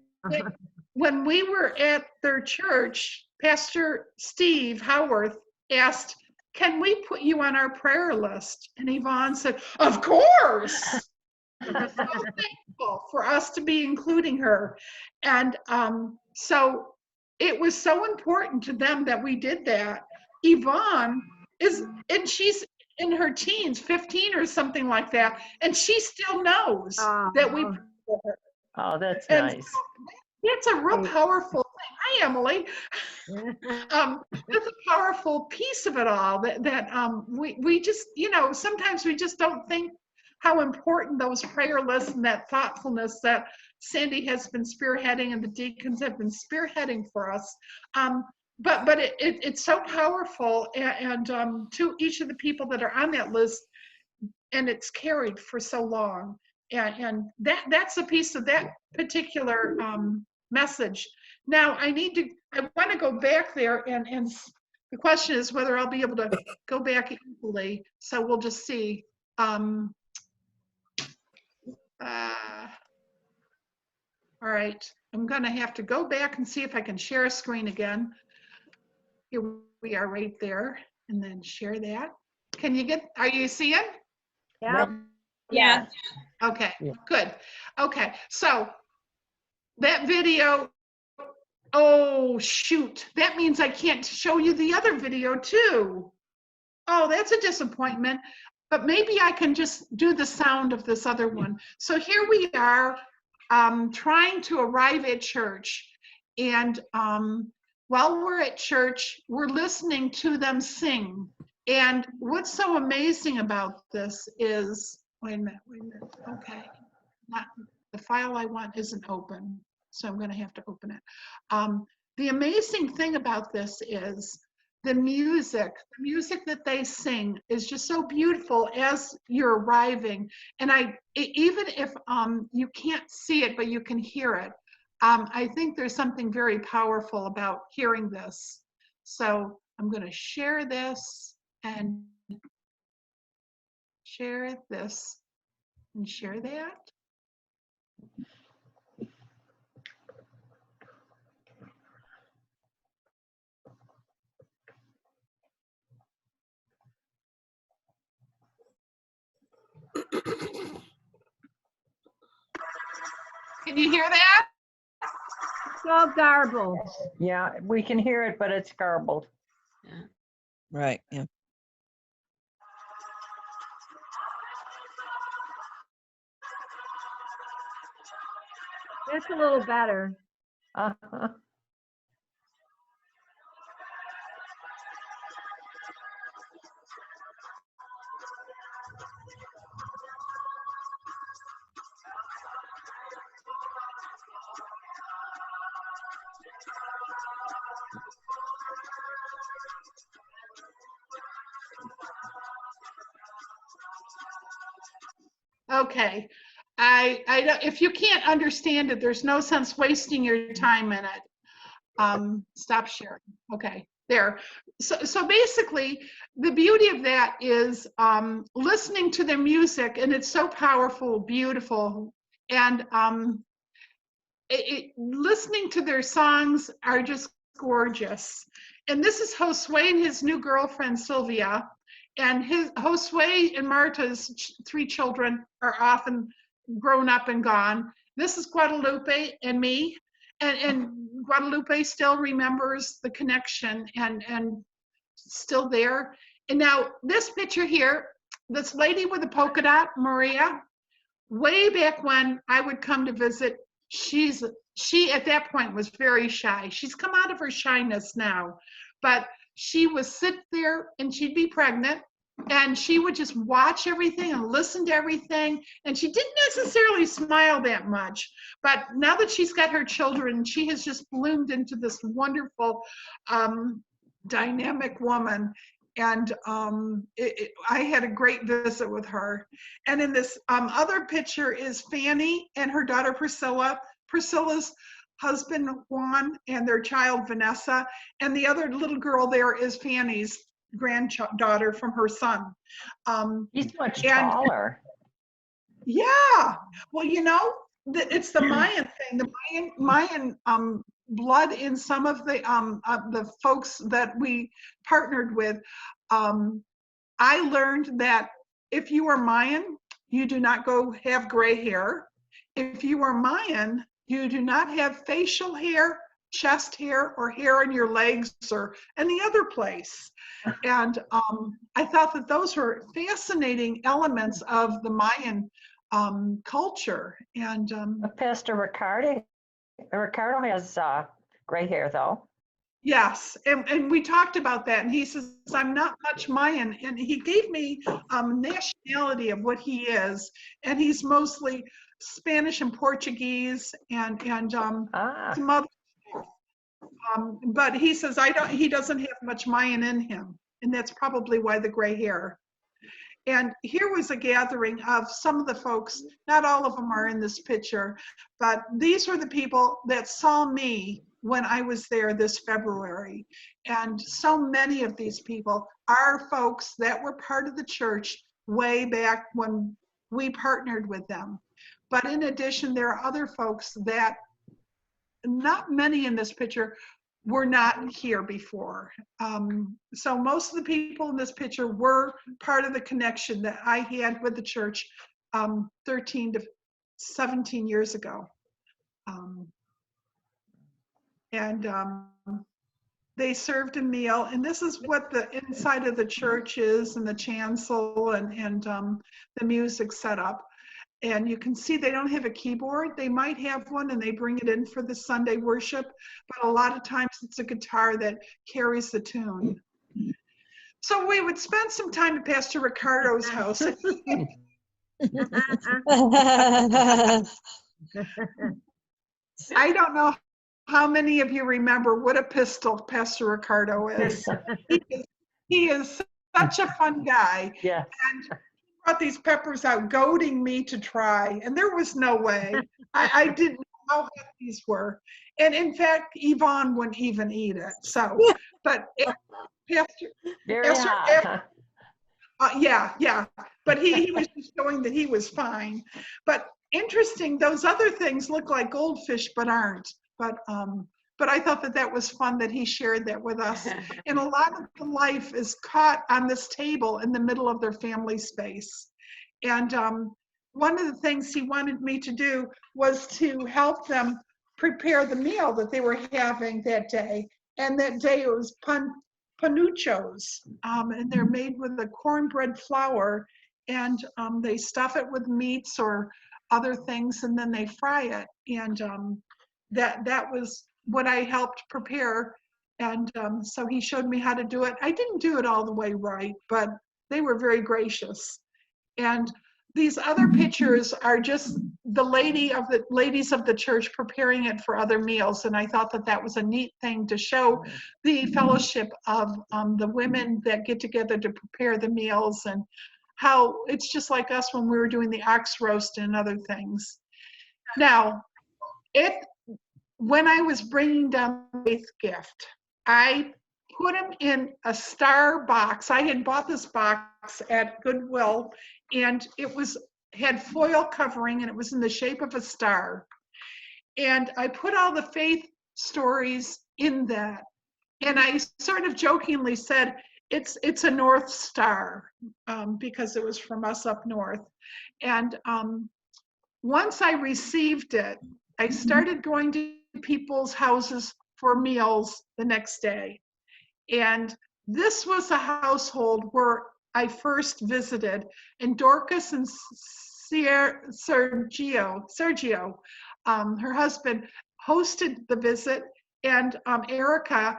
when we were at their church, Pastor Steve Howarth asked, "Can we put you on our prayer list?" And Yvonne said, "Of course." So thankful for us to be including her. And so it was so important to them that we did that. Yvonne and she's in her teens, 15 or something like that, and she still knows that we pray for her. Oh, that's And nice. it's a real powerful thing. Hi, Emily. It's a powerful piece of it all that we just, sometimes we just don't think how important those prayer lists and that thoughtfulness that Sandy has been spearheading and the deacons have been spearheading for us. But it's so powerful, and to each of the people that are on that list, and it's carried for so long. And that's a piece of that particular message. Now I want to go back there, and the question is whether I'll be able to go back easily. So we'll just see. All right, I'm gonna have to go back and see if I can share a screen again. Here we are right there, and then share that. Are you seeing? Yeah. Yeah. Okay, Yeah. good. Okay, so that video, oh shoot, that means I can't show you the other video too. Oh, that's a disappointment, but maybe I can just do the sound of this other one. So here we are trying to arrive at church, and while we're at church, we're listening to them sing. And what's so amazing about this is, wait a minute, okay. The file I want isn't open, so I'm gonna have to open it. The amazing thing about this is the music that they sing is just so beautiful as you're arriving. And even if you can't see it, but you can hear it, I think there's something very powerful about hearing this. So I'm gonna share this and share this and share that. Can you hear that? So garbled. Yeah, we can hear it, but it's garbled. Right, yeah. That's a little better. Uh-huh. Okay, I don't, if you can't understand it, there's no sense wasting your time in it. Stop sharing. Okay, there. So basically, the beauty of that is listening to their music, and it's so powerful, beautiful, and listening to their songs are just gorgeous. And this is Josue and his new girlfriend Sylvia. And Josue and Marta's 3 children are often grown up and gone. This is Guadalupe and me. And Guadalupe still remembers the connection and still there. And now this picture here, this lady with the polka dot, Maria, way back when I would come to visit, she at that point was very shy. She's come out of her shyness now, but she would sit there and she'd be pregnant, And she would just watch everything and listen to everything. And she didn't necessarily smile that much. But now that she's got her children, she has just bloomed into this wonderful, dynamic woman. And I had a great visit with her. And in this other picture is Fanny and her daughter Priscilla. Priscilla's husband Juan and their child Vanessa. And the other little girl there is Fanny's granddaughter from her son. He's much and- taller. Yeah. Well, you know, it's the Mayan thing. The Mayan blood in some of the folks that we partnered with. I learned that if you are Mayan, you do not go have gray hair. If you are Mayan, you do not have facial hair, chest hair, or hair on your legs or any other place. And I thought that those were fascinating elements of the Mayan culture. And Pastor Ricardo has gray hair though. yes, and we talked about that, and he says, I'm not much Mayan, and he gave me nationality of what he is, and he's mostly Spanish and Portuguese and some other stuff. But he says he doesn't have much Mayan in him, and that's probably why the gray hair. And here was a gathering of some of the folks, not all of them are in this picture, but these were the people that saw me when I was there this February. And so many of these people are folks that were part of the church way back when we partnered with them. But in addition, there are other folks that, not many in this picture, were not here before. So most of the people in this picture were part of the connection that I had with the church 13 to 17 years ago. They served a meal, and this is what the inside of the church is, and the chancel and the music set up. And you can see they don't have a keyboard. They might have one and they bring it in for the Sunday worship, but a lot of times it's a guitar that carries the tune. So we would spend some time at Pastor Ricardo's house. I don't know how many of you remember what a pistol Pastor Ricardo is. He is such a fun guy. Yeah. And brought these peppers out, goading me to try, and there was no way. I didn't know how hot these were, and in fact, Yvonne wouldn't even eat it. So, but yeah, but he was just showing that he was fine. But interesting, those other things look like goldfish, but aren't. But I thought that was fun that he shared that with us. And a lot of the life is caught on this table in the middle of their family space. And one of the things he wanted me to do was to help them prepare the meal that they were having that day. And that day it was panuchos, and they're made with the cornbread flour, and they stuff it with meats or other things, and then they fry it. And that was what I helped prepare. And so he showed me how to do it. I didn't do it all the way right, but they were very gracious. And these other pictures are just the ladies of the church preparing it for other meals. And I thought that was a neat thing to show the fellowship of the women that get together to prepare the meals, and how it's just like us when we were doing the ox roast and other things. Now, when I was bringing down the faith gift, I put them in a star box. I had bought this box at Goodwill, and it had foil covering, and it was in the shape of a star. And I put all the faith stories in that. And I sort of jokingly said, it's a North Star, because it was from us up north. And once I received it, I started going to people's houses for meals the next day. And this was a household where I first visited, and Dorcas and Sergio, her husband, hosted the visit, and Erica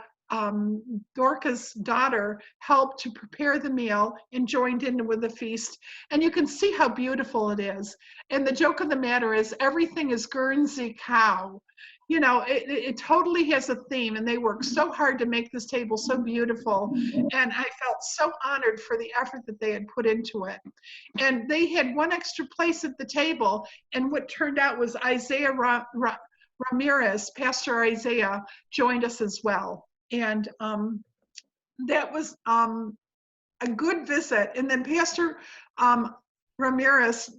Dorca's daughter helped to prepare the meal and joined in with the feast. And you can see how beautiful it is. And the joke of the matter is everything is Guernsey cow. You know, it totally has a theme, and they worked so hard to make this table so beautiful. And I felt so honored for the effort that they had put into it. And they had one extra place at the table, and what turned out was Isaiah Ramirez, Pastor Isaiah, joined us as well. And that was a good visit. And then Pastor Ramirez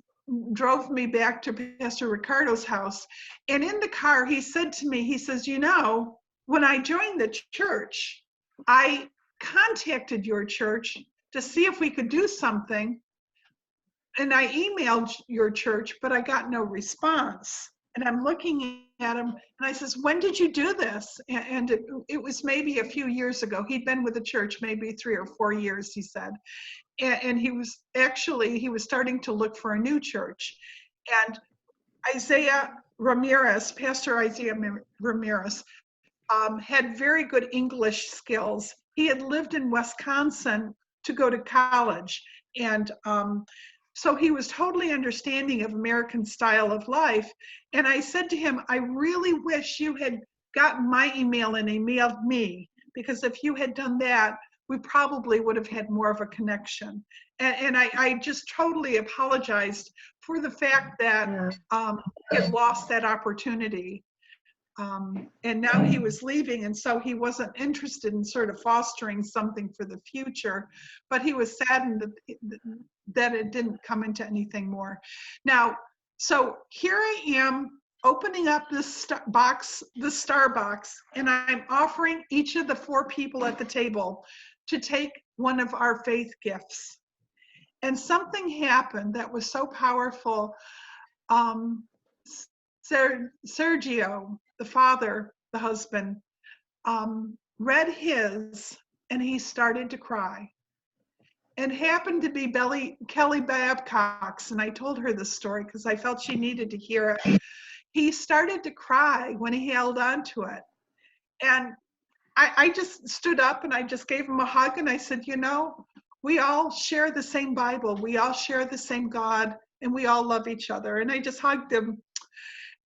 drove me back to Pastor Ricardo's house. And in the car, he said to me, he says, you know, when I joined the church, I contacted your church to see if we could do something. And I emailed your church, but I got no response. And I'm looking at him, and I says, when did you do this? And it was maybe a few years ago. He'd been with the church maybe 3 or 4 years, he said. And he was starting to look for a new church. And Isaiah Ramirez, Pastor Isaiah Ramirez, had very good English skills. He had lived in Wisconsin to go to college. And so he was totally understanding of American style of life. And I said to him, I really wish you had gotten my email and emailed me, because if you had done that, we probably would have had more of a connection. And I just totally apologized for the fact that he had lost that opportunity. And now he was leaving, and so he wasn't interested in sort of fostering something for the future, but he was saddened that it didn't come into anything more. Now, so here I am opening up this star box, and I'm offering each of the 4 people at the table to take one of our faith gifts. And something happened that was so powerful. Sergio, the father, the husband, read his, and he started to cry. And happened to be Kelly Babcock's, and I told her this story because I felt she needed to hear it. He started to cry when he held on to it. And I just stood up and I just gave him a hug, and I said, you know, we all share the same Bible, we all share the same God, and we all love each other. And I just hugged him.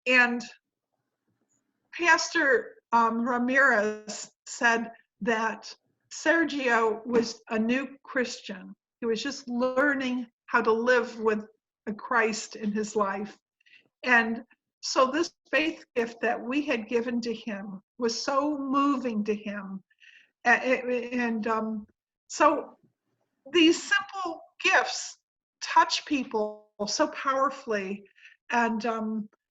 And Pastor Ramirez said that Sergio was a new Christian. He was just learning how to live with a Christ in his life. And so this faith gift that we had given to him was so moving to him. And so these simple gifts touch people so powerfully. And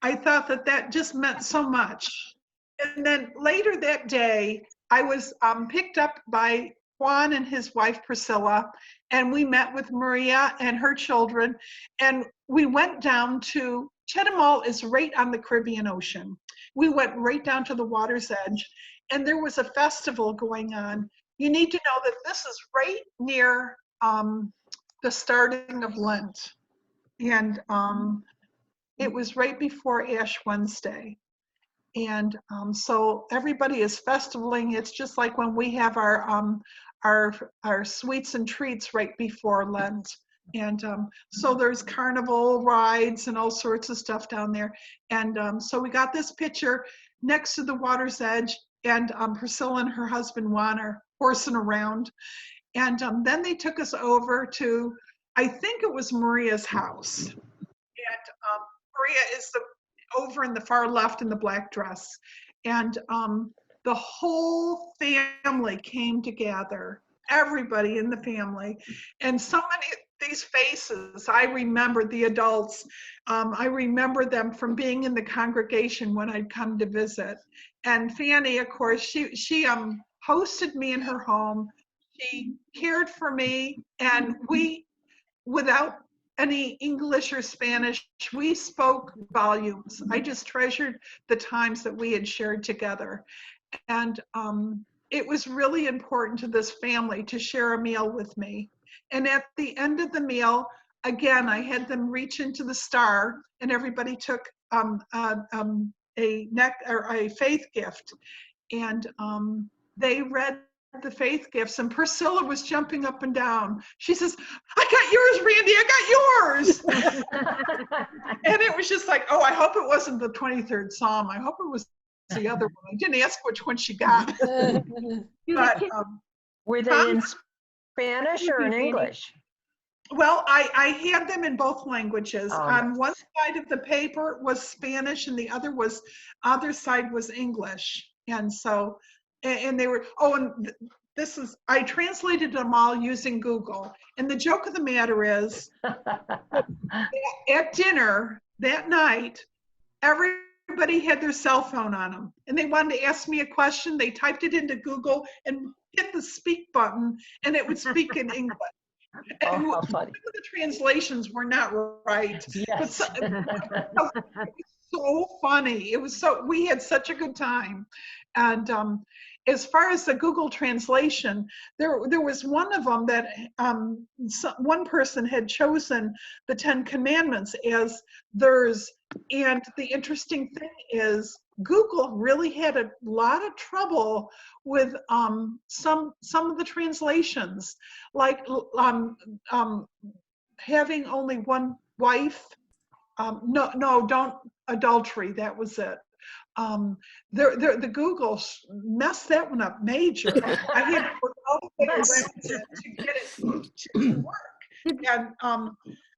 I thought that just meant so much. And then later that day, I was picked up by Juan and his wife Priscilla, and we met with Maria and her children, and we went down to Chetumal is right on the Caribbean Ocean. We went right down to the water's edge, and there was a festival going on. You need to know that this is right near the starting of Lent, and it was right before Ash Wednesday. And so everybody is festivaling. It's just like when we have our sweets and treats right before Lent. And so there's carnival rides and all sorts of stuff down there. And so we got this picture next to the water's edge, and Priscilla and her husband Juan are horsing around. And then they took us over to, I think it was Maria's house. And Maria is over in the far left in the black dress. And the whole family came together, everybody in the family. And so many of these faces, I remember the adults. I remember them from being in the congregation when I'd come to visit. And Fanny, of course, she hosted me in her home. She cared for me, and we, without any English or Spanish, we spoke volumes. I just treasured the times that we had shared together. And it was really important to this family to share a meal with me. And at the end of the meal, again, I had them reach into the star, and everybody took a faith gift. And they read the faith gifts, and Priscilla was jumping up and down. She says, I got yours, Randy, I got yours. And it was just like, oh, I hope it wasn't the 23rd Psalm. I hope it was the other one. I didn't ask which one she got. But, Were they in Spanish or in English? well, I had them in both languages. Oh, On nice. one side of the paper was Spanish, and the other side was English. And so, and they were, this is, I translated them all using Google. And the joke of the matter is, at dinner that night, everybody had their cell phone on them, and they wanted to ask me a question. They typed it into Google and hit the speak button, and it would speak in English. And Oh, how some funny. of the translations were not right. Yes. But it was so funny. It was so, we had such a good time. And as far as the Google translation, there was one of them that one person had chosen the 10 Commandments as theirs. And the interesting thing is, Google really had a lot of trouble with some of the translations, like having only one wife. Don't adultery. That was it. The Google messed that one up major. I had to work all the way around it to get it to work.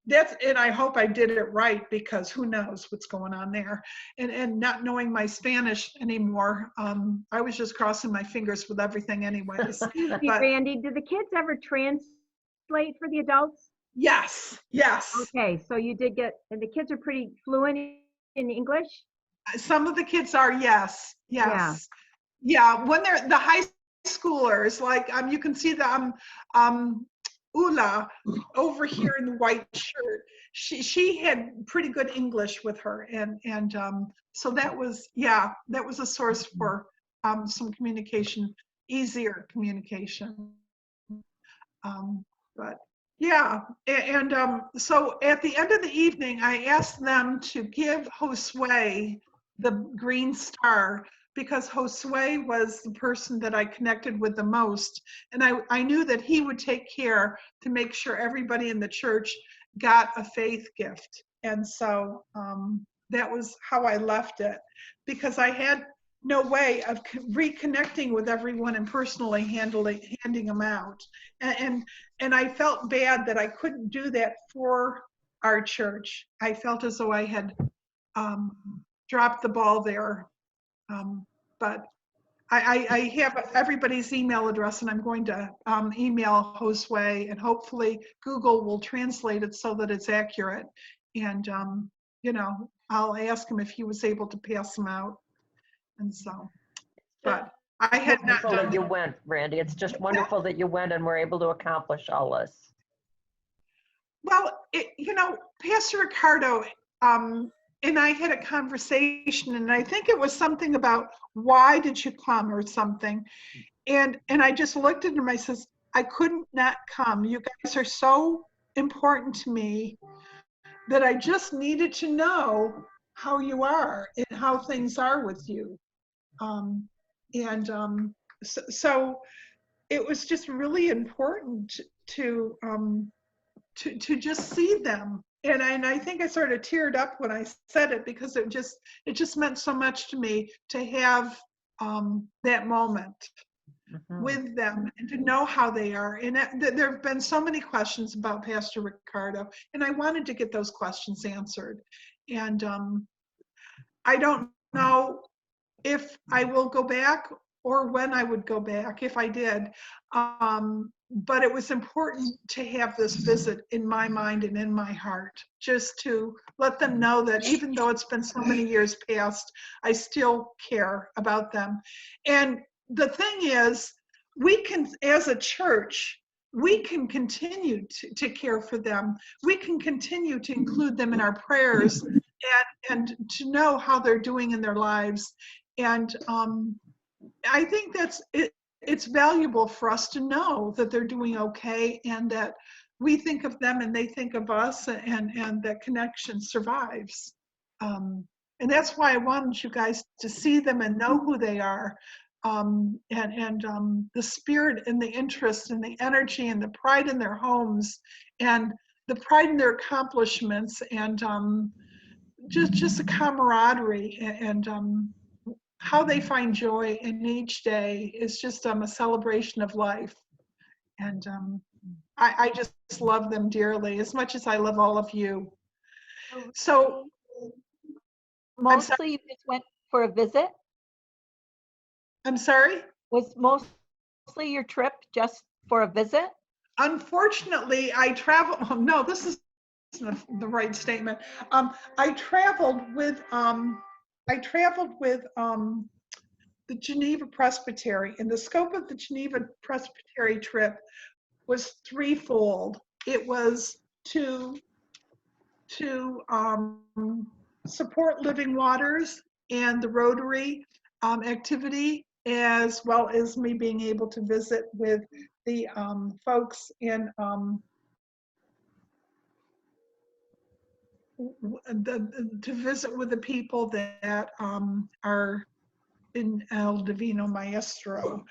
And and I hope I did it right, because who knows what's going on there. And not knowing my Spanish anymore, I was just crossing my fingers with everything anyways. Excuse me, But Randy, do the kids ever translate for the adults? yes. Okay, so you did get, and the kids are pretty fluent in English? Some of the kids are, yes. Yeah, when they're the high schoolers, like you can see the Ula over here in the white shirt. She had pretty good English with her, and so that was a source for some communication, easier communication. But yeah, and so at the end of the evening, I asked them to give Josue the green star, because Josue was the person that I connected with the most. And I knew that he would take care to make sure everybody in the church got a faith gift. And so that was how I left it, because I had no way of reconnecting with everyone and personally handing them out. And I felt bad that I couldn't do that for our church. I felt as though I had dropped the ball there. But I have everybody's email address, and I'm going to email Josue, and hopefully Google will translate it so that it's accurate. And, I'll ask him if he was able to pass them out. And so, but I had not Wonderful done that you went, Randy. It's just wonderful that you went and were able to accomplish all this. Well, Pastor Ricardo and I had a conversation, and I think it was something about, why did you come, or something. And I just looked at him, I says, I couldn't not come. You guys are so important to me that I just needed to know how you are and how things are with you. So it was just really important to just see them. And I think I sort of teared up when I said it, because it just meant so much to me to have that moment with them and to know how they are. And there have been so many questions about Pastor Ricardo, and I wanted to get those questions answered. And I don't know if I will go back or when I would go back, if I did. But it was important to have this visit in my mind and in my heart, just to let them know that even though it's been so many years past, I still care about them. And the thing is, we can, as a church, we can continue to care for them. We can continue to include them in our prayers, and to know how they're doing in their lives. And I think it's valuable for us to know that they're doing okay, and that we think of them and they think of us, and that connection survives. And that's why I wanted you guys to see them and know who they are. the spirit and the interest and the energy and the pride in their homes and the pride in their accomplishments and just a camaraderie and how they find joy in each day is just a celebration of life. And I just love them dearly, as much as I love all of you. So, Mostly you just went for a visit? I'm sorry? Was mostly your trip just for a visit? Unfortunately, I travel. Oh, no, this is the right statement. I traveled with the Geneva Presbytery, and the scope of the Geneva Presbytery trip was threefold. It was to support Living Waters and the Rotary activity, as well as me being able to visit with the folks in to visit with the people that are in El Divino Maestro.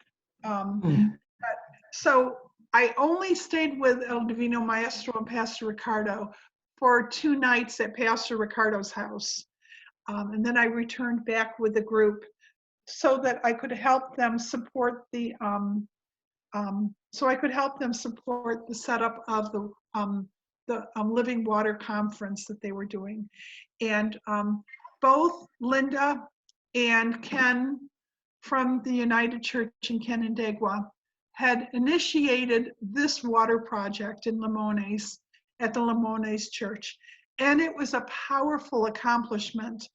So I only stayed with El Divino Maestro and Pastor Ricardo for 2 nights at Pastor Ricardo's house. And then I returned back with the group so that I could help them support the setup of the Living Water Conference that they were doing. And both Linda and Ken from the United Church in Canandaigua had initiated this water project in Limones at the Limones Church. And it was a powerful accomplishment.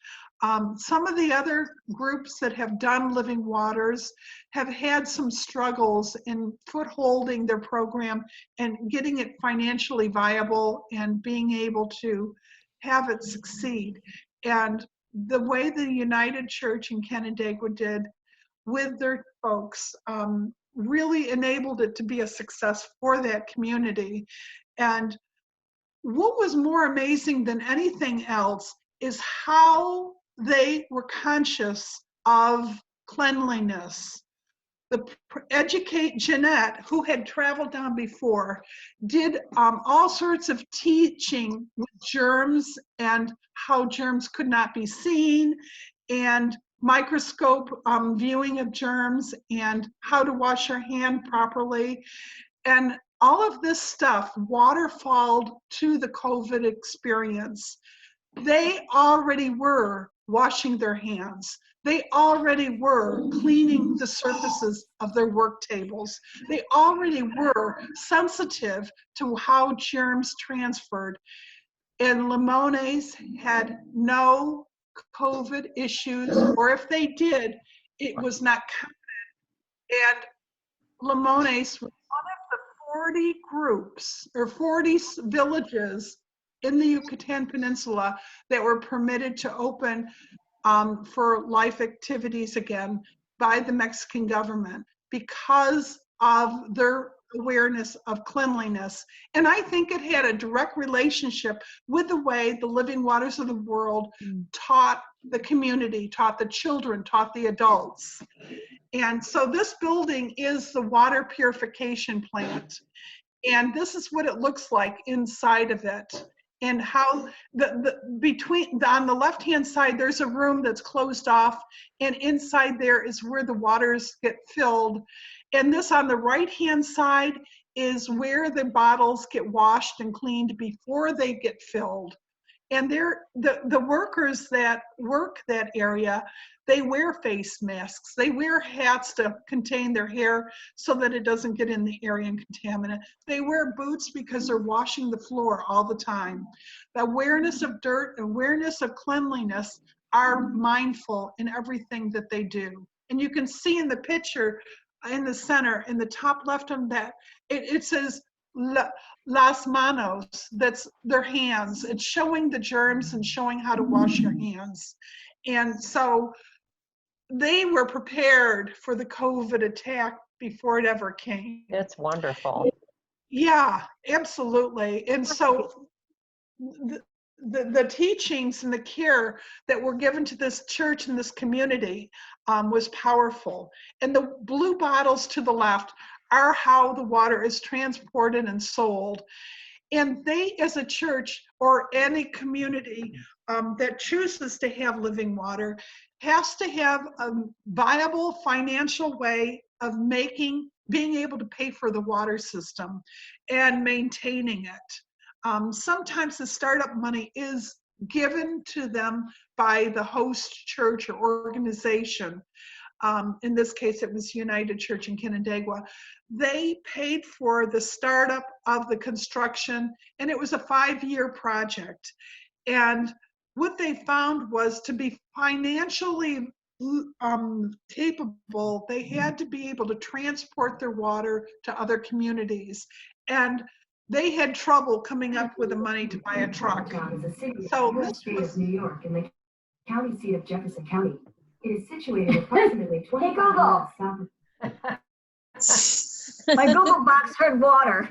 Some of the other groups that have done Living Waters have had some struggles in footholding their program and getting it financially viable and being able to have it succeed. And the way the United Church in Canandaigua did with their folks really enabled it to be a success for that community. And what was more amazing than anything else is how they were conscious of cleanliness. Educate Jeanette, who had traveled down before, did all sorts of teaching with germs and how germs could not be seen, and microscope viewing of germs and how to wash your hand properly. And all of this stuff waterfalled to the COVID experience. They already were washing their hands. They already were cleaning the surfaces of their work tables. They already were sensitive to how germs transferred. And Limones had no COVID issues, or if they did, it was not counted. And Limones was one of the 40 groups or 40 villages in the Yucatan Peninsula that were permitted to open for life activities again by the Mexican government because of their awareness of cleanliness. And I think it had a direct relationship with the way the Living Waters of the World taught the community, taught the children, taught the adults. And so this building is the water purification plant. And this is what it looks like inside of it. And how on the left-hand side, there's a room that's closed off, and inside there is where the waters get filled. And this on the right-hand side is where the bottles get washed and cleaned before they get filled. And the workers that work that area, they wear face masks. They wear hats to contain their hair so that it doesn't get in the area and contaminate it. They wear boots because they're washing the floor all the time. The awareness of dirt, awareness of cleanliness are mindful in everything that they do. And you can see in the picture in the center, in the top left of that, it says las manos, that's their hands. It's showing the germs and showing how to wash your hands. And so they were prepared for the COVID attack before it ever came. It's wonderful. Yeah, absolutely. And so the teachings and the care that were given to this church and this community was powerful. And the blue bottles to the left are how the water is transported and sold. And they, as a church or any community that chooses to have living water, has to have a viable financial way of being able to pay for the water system and maintaining it. Sometimes the startup money is given to them by the host church or organization. In this case, it was United Church in Canandaigua. They paid for the startup of the construction, and it was a 5-year project. And what they found was, to be financially capable, they had to be able to transport their water to other communities. And they had trouble coming up with the money to buy a truck. So this was New York and the county seat of Jefferson County. It is situated approximately 25 miles south of. My Google box heard water.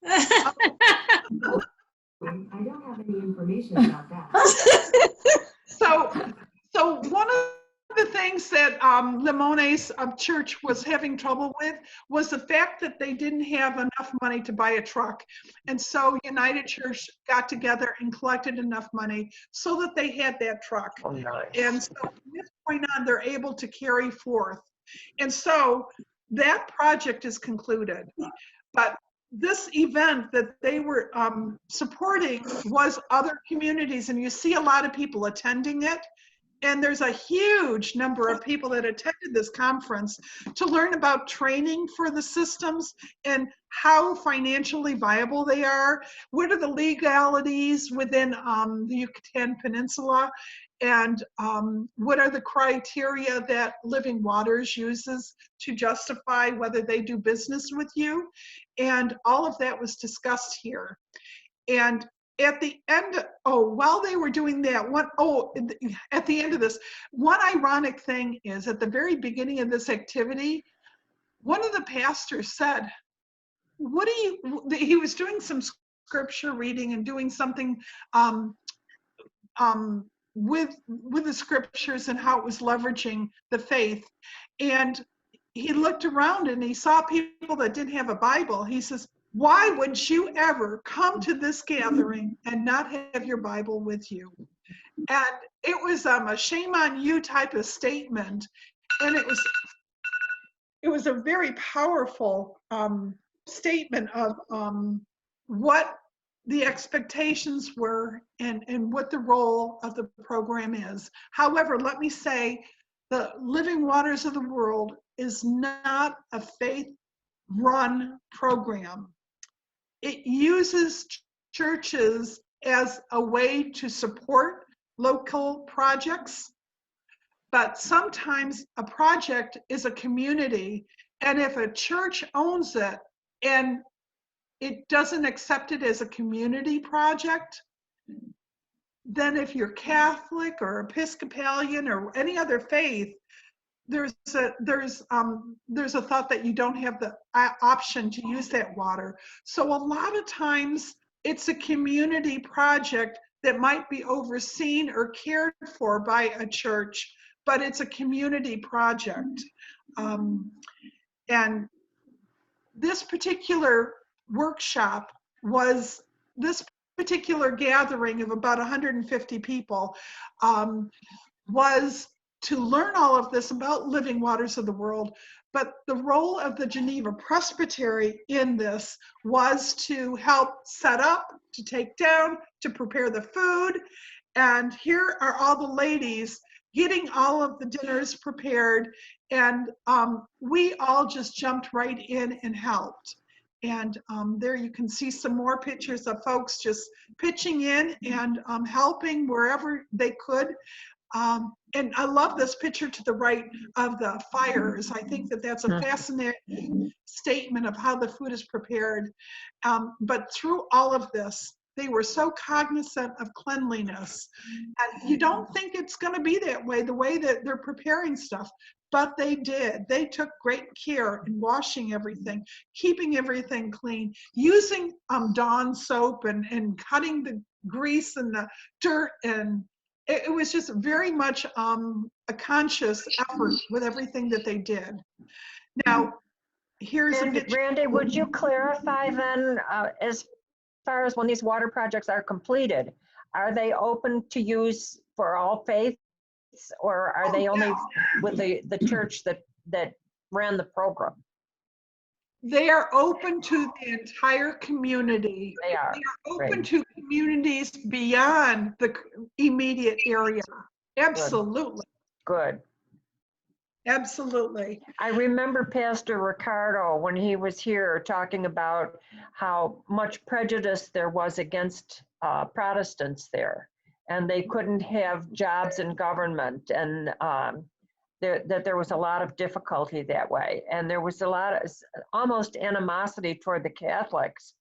I don't have any information about that. So one of the things that Limones Church was having trouble with was the fact that they didn't have enough money to buy a truck. And so United Church got together and collected enough money so that they had that truck. Oh, nice. And so from this point on, they're able to carry forth. And so that project is concluded. But this event that they were supporting was other communities, and you see a lot of people attending it. And there's a huge number of people that attended this conference to learn about training for the systems and how financially viable they are. What are the legalities within the Yucatan Peninsula? And what are the criteria that Living Waters uses to justify whether they do business with you? And all of that was discussed here. And at the end, while they were doing that, at the end of this, one ironic thing is, at the very beginning of this activity, one of the pastors said, he was doing some scripture reading and doing something with the scriptures and how it was leveraging the faith. And he looked around and he saw people that didn't have a Bible. He says, why would you ever come to this gathering and not have your Bible with you? And it was a shame on you type of statement. And it was a very powerful statement of what the expectations were and what the role of the program is. However, let me say, the Living Waters of the World is not a faith-run program. It uses churches as a way to support local projects, but sometimes a project is a community, and if a church owns it and it doesn't accept it as a community project, then if you're Catholic or Episcopalian or any other faith, there's a thought that you don't have the option to use that water. So a lot of times it's a community project that might be overseen or cared for by a church, but it's a community project. And this particular workshop was, this particular gathering of about 150 people was to learn all of this about Living Waters of the World. But the role of the Geneva Presbytery in this was to help set up, to take down, to prepare the food. And here are all the ladies getting all of the dinners prepared. And we all just jumped right in and helped. And there you can see some more pictures of folks just pitching in and helping wherever they could. And I love this picture to the right of the fires. I think that that's a fascinating statement of how the food is prepared. But through all of this, they were so cognizant of cleanliness. And you don't think it's going to be that way, the way that they're preparing stuff. But they did. They took great care in washing everything, keeping everything clean, using Dawn soap and cutting grease and the dirt, and it was just very much a conscious effort with everything that they did. Now, here's a And picture. Randy, would you clarify then, as far as when these water projects are completed, are they open to use for all faiths, or are they only with the church that ran the program? They are open to the entire community. They are. open Great. to communities beyond the immediate area. Absolutely. Good. Absolutely. I remember Pastor Ricardo, when he was here, talking about how much prejudice there was against Protestants there, and they couldn't have jobs in government, and that there was a lot of difficulty that way, and there was a lot of almost animosity toward the Catholics.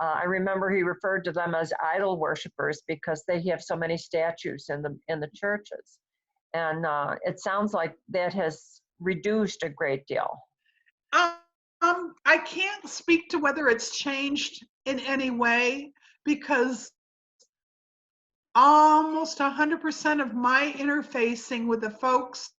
I remember he referred to them as idol worshipers because they have so many statues in the churches. And it sounds like that has reduced a great deal. I can't speak to whether it's changed in any way, because almost 100% of my interfacing with the folks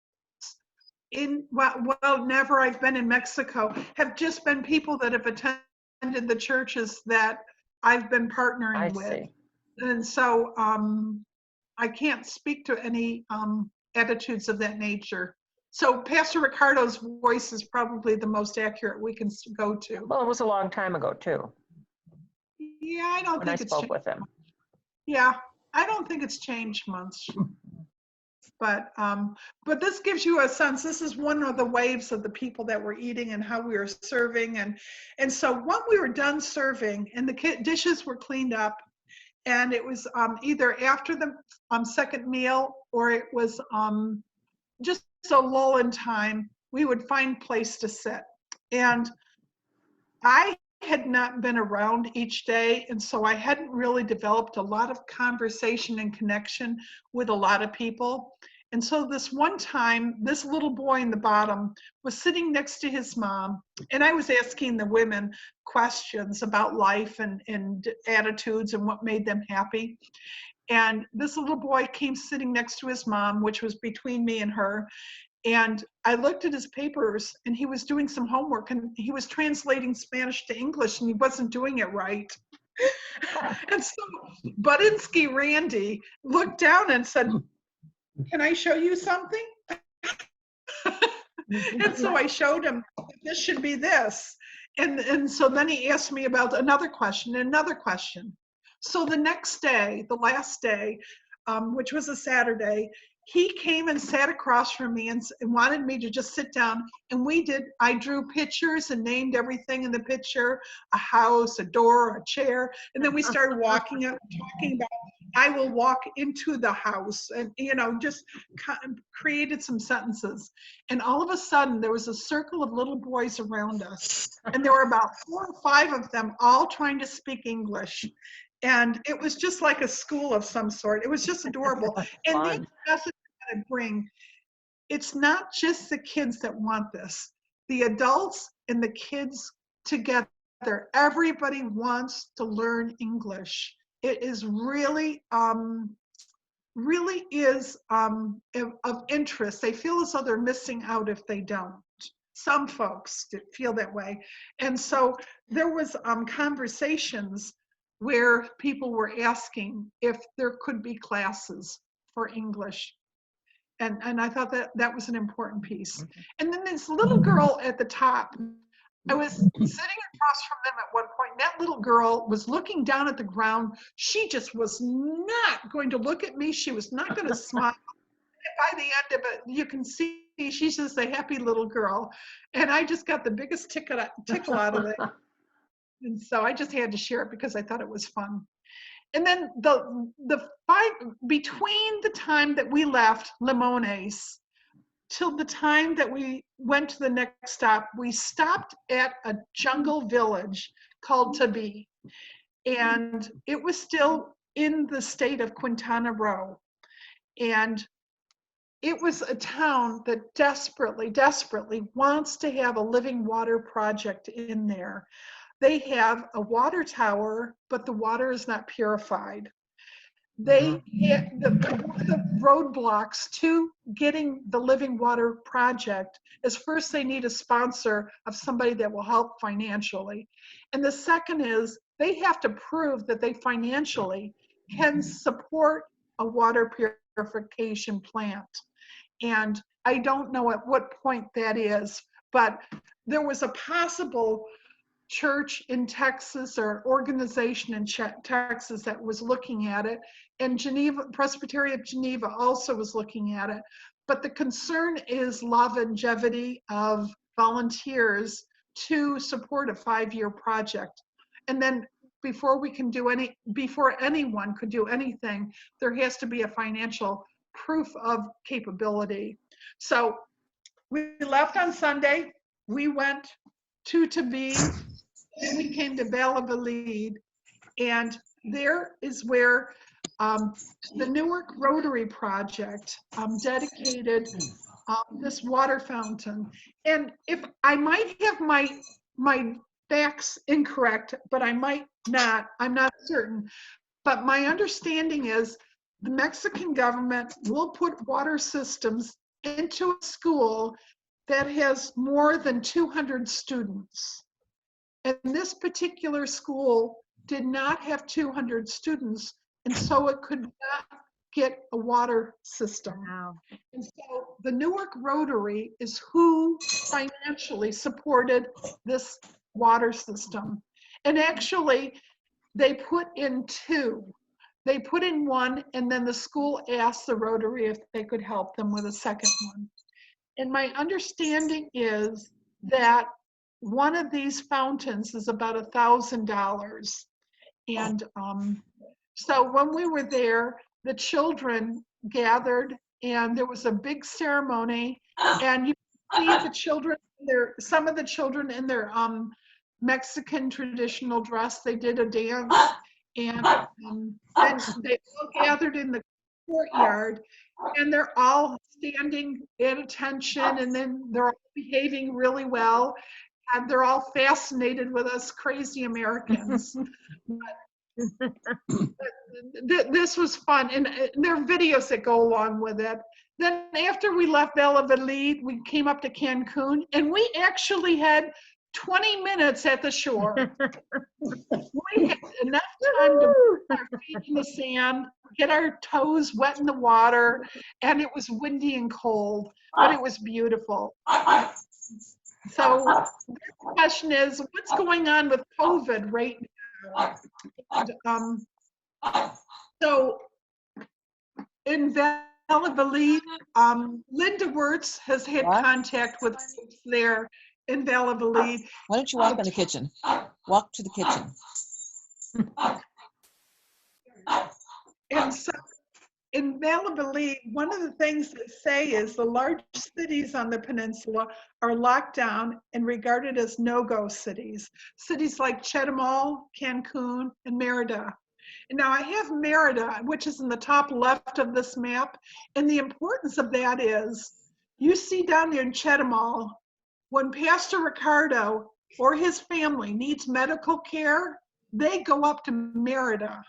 whenever I've been in Mexico have just been people that have attended the churches that I've been partnering with. See. And so I can't speak to any attitudes of that nature. So Pastor Ricardo's voice is probably the most accurate we can go to. Well, it was a long time ago too. Yeah, I don't when I think it's spoke changed. with him. Yeah, I don't think it's changed much. But this gives you a sense. This is one of the waves of the people that were eating and how we were serving, and so when we were done serving and the dishes were cleaned up, and it was either after the second meal or it was just a lull in time, we would find place to sit. And I had not been around each day, and so I hadn't really developed a lot of conversation and connection with a lot of people. And so this one time, this little boy in the bottom was sitting next to his mom, and I was asking the women questions about life and attitudes and what made them happy. And this little boy came sitting next to his mom, which was between me and her. And I looked at his papers, and he was doing some homework, and he was translating Spanish to English, and he wasn't doing it right. And so Budinsky Randy looked down and said, "Can I show you something?" And so I showed him, this should be this. And so then he asked me about another question and another question. So the next day, the last day, which was a Saturday, he came and sat across from me and wanted me to just sit down. And I drew pictures and named everything in the picture, a house, a door, a chair. And then we started walking up, talking about, I will walk into the house, and, just created some sentences. And all of a sudden there was a circle of little boys around us. And there were about 4 or 5 of them all trying to speak English. And it was just like a school of some sort. It was just adorable. And the message that I bring, it's not just the kids that want this. The adults and the kids together, everybody wants to learn English. It is really is of interest. They feel as though they're missing out if they don't. Some folks feel that way. And so there was conversations where people were asking if there could be classes for English. And I thought that was an important piece. And then this little girl at the top, I was sitting across from them at one point. That little girl was looking down at the ground. She just was not going to look at me. She was not going to smile. By the end of it, you can see she's just a happy little girl. And I just got the biggest tickle out of it. And so I just had to share it because I thought it was fun. And then between the time that we left Limones till the time that we went to the next stop, we stopped at a jungle village called Tabi. And it was still in the state of Quintana Roo. And it was a town that desperately, desperately wants to have a living water project in there. They have a water tower, but the water is not purified. they one of the roadblocks to getting the Living Water project is first they need a sponsor of somebody that will help financially. And the second is they have to prove that they financially can support a water purification plant. And I don't know at what point that is, but there was a possible church in Texas or organization in Texas that was looking at it, and Geneva, Presbytery of Geneva also was looking at it. But the concern is longevity of volunteers to support a 5-year project. And then before anyone could do anything, there has to be a financial proof of capability. So we left on Sunday, we went to Tbilisi, and we came to Valladolid, and there is where the Newark Rotary Project dedicated this water fountain. And if I might have my facts incorrect, but I might not, I'm not certain. But my understanding is the Mexican government will put water systems into a school that has more than 200 students. And this particular school did not have 200 students, and so it could not get a water system. Wow. And so the Newark Rotary is who financially supported this water system. And actually, they put in 2. They put in 1, and then the school asked the Rotary if they could help them with a second one. And my understanding is that one of these fountains is about $1,000. And so when we were there, the children gathered and there was a big ceremony, and you see the children, some of the children in their Mexican traditional dress, they did a dance, and then they all gathered in the courtyard, and they're all standing at attention, and then they're all behaving really well, and they're all fascinated with us crazy Americans. This was fun, and there are videos that go along with it. Then after we left Valladolid, we came up to Cancun, and we actually had 20 minutes at the shore. We had enough time to put our feet in the sand, get our toes wet in the water, and it was windy and cold, but it was beautiful. So the question is, what's going on with COVID right now? And, so in Valladolid, Linda Wirtz has had contact with folks there in Valladolid. Why don't you walk in the kitchen? Walk to the kitchen. And so in Valladolid, one of the things they say is the large cities on the peninsula are locked down and regarded as no-go cities. Cities like Chetumal, Cancun, and Merida. And now I have Merida, which is in the top left of this map. And the importance of that is, you see down there in Chetumal, when Pastor Ricardo or his family needs medical care, they go up to Merida,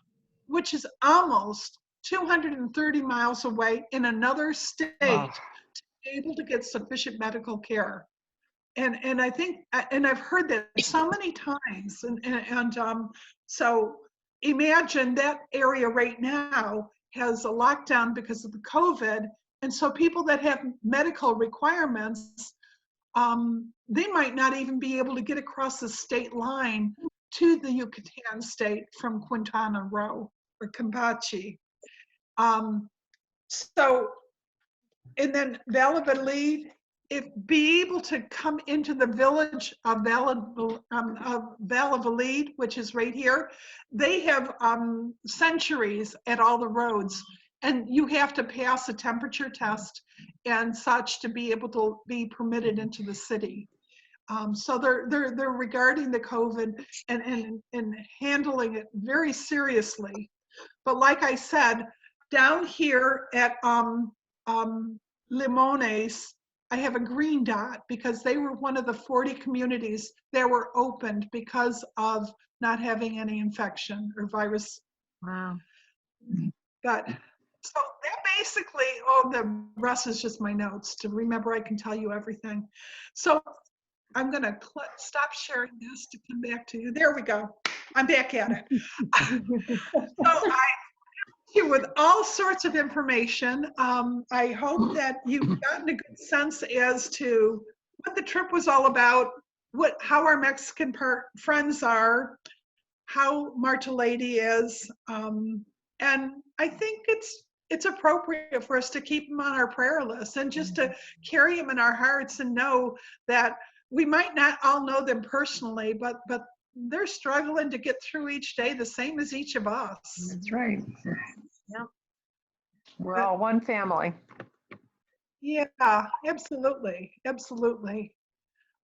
which is almost 230 miles away in another state to be able to get sufficient medical care. And I think, and I've heard that so many times, and so imagine that area right now has a lockdown because of the COVID, and so people that have medical requirements, they might not even be able to get across the state line to the Yucatan state from Quintana Roo or Campeche. So, and then Valladolid, be able to come into the village of Valladolid, which is right here. They have sentries at all the roads, and you have to pass a temperature test and such to be able to be permitted into the city. So they're regarding the COVID and handling it very seriously. But like I said, down here at Limones, I have a green dot because they were one of the 40 communities that were opened because of not having any infection or virus. Wow. But so that basically, oh, the rest is just my notes to remember I can tell you everything. So I'm going to stop sharing this to come back to you. There we go. I'm back at it. So I you with all sorts of information. I hope that you've gotten a good sense as to what the trip was all about, how our Mexican friends are, how Marta Lady is, and I think it's appropriate for us to keep them on our prayer list and just to carry them in our hearts and know that we might not all know them personally, but they're struggling to get through each day the same as each of us. That's right. Yep. We're all one family. Yeah, absolutely, absolutely.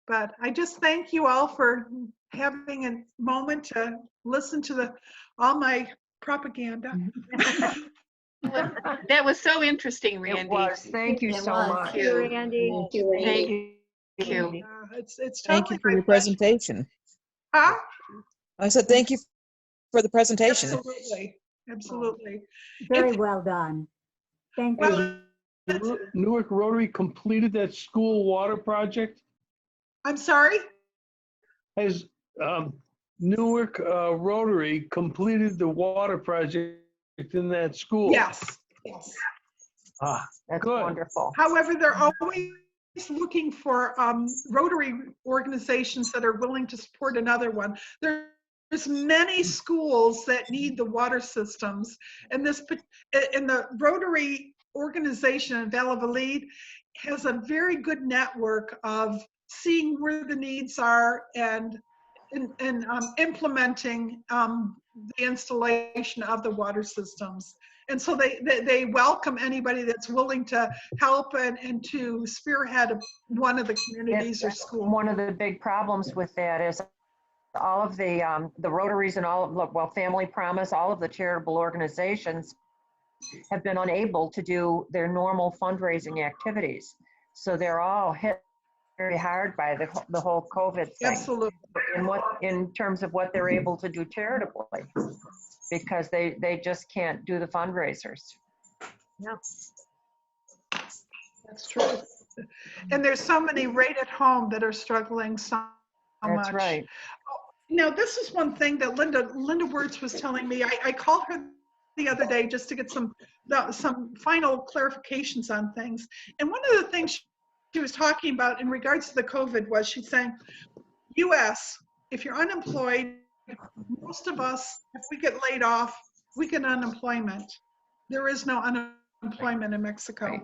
But I just thank you all for having a moment to listen to all my propaganda. That was so interesting, Randy. It was. Thank you It so was. much. Thank you, Randy. Thank you, Randy. Thank you. It's Thank totally you for my your pleasure. presentation. Huh? I said, thank you for the presentation. Absolutely, absolutely. Very well done. Thank Well, you. Newark Rotary completed that school water project. I'm sorry? Has Newark Rotary completed the water project in that school? Yes, yes. Ah, That's good. wonderful. However, they're always looking for Rotary organizations that are willing to support another one. There's many schools that need the water systems, and the Rotary organization in Valladolid has a very good network of seeing where the needs are and implementing the installation of the water systems. And so they welcome anybody that's willing to help and to spearhead one of the communities or schools. One of the big problems with that is all of the Rotaries and all of, well, Family Promise, all of the charitable organizations have been unable to do their normal fundraising activities. So they're all hit very hard by the whole COVID thing. Absolutely. In terms of what they're able to do charitably, because they just can't do the fundraisers. Yep. That's true. And there's so many right at home that are struggling so much. That's right. Now, this is one thing that Linda Wirtz was telling me. I called her the other day just to get some final clarifications on things. And one of the things she was talking about in regards to the COVID was she's saying, US, if you're unemployed, most of us, if we get laid off, we get unemployment. There is no unemployment in Mexico. Right.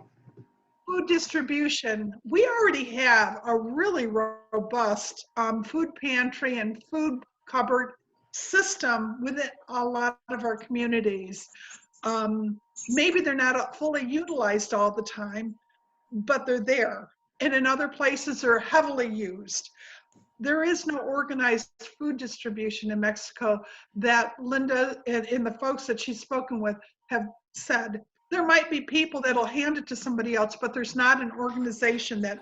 Food distribution, we already have a really robust food pantry and food cupboard system within a lot of our communities. Maybe they're not fully utilized all the time, but they're there. And in other places they're heavily used. There is no organized food distribution in Mexico that Linda and the folks that she's spoken with have said. There might be people that'll hand it to somebody else, but there's not an organization that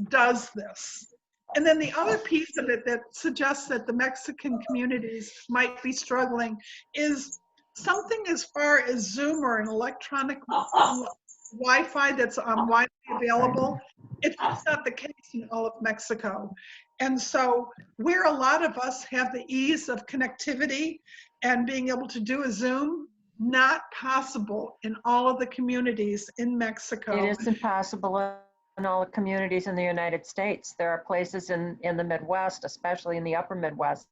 does this. And then the other piece of it that suggests that the Mexican communities might be struggling is something as far as Zoom or an electronic Wi-Fi that's widely available. It's just not the case in all of Mexico. And so where a lot of us have the ease of connectivity and being able to do a Zoom, not possible in all of the communities in Mexico. It isn't possible in all the communities in the United States. There are places in the Midwest, especially in the upper Midwest,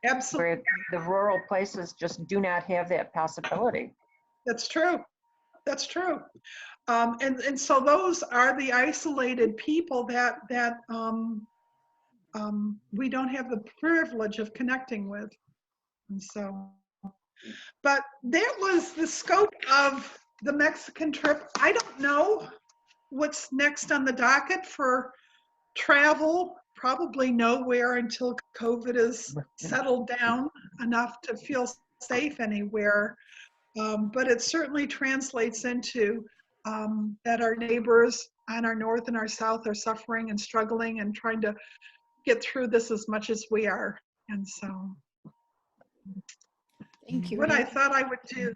Absolutely. where the rural places just do not have that possibility. That's true. That's true. And so those are the isolated people that we don't have the privilege of connecting with. And so, but that was the scope of the Mexican trip. I don't know what's next on the docket for travel. Probably nowhere until COVID is settled down enough to feel safe anywhere. But it certainly translates into that our neighbors on our north and our south are suffering and struggling and trying to get through this as much as we are. And so Thank you. what I thought I would do,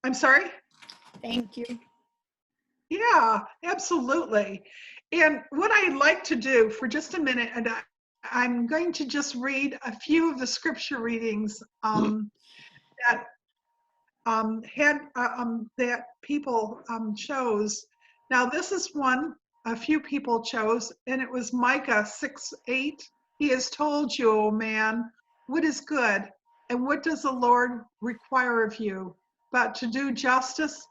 I'm sorry? Thank you. Yeah, absolutely. And what I'd like to do for just a minute, and I'm going to just read a few of the scripture readings that that people chose. Now, this is one a few people chose, and it was Micah 6:8. He has told you, O man, what is good, and what does the Lord require of you, but to do justice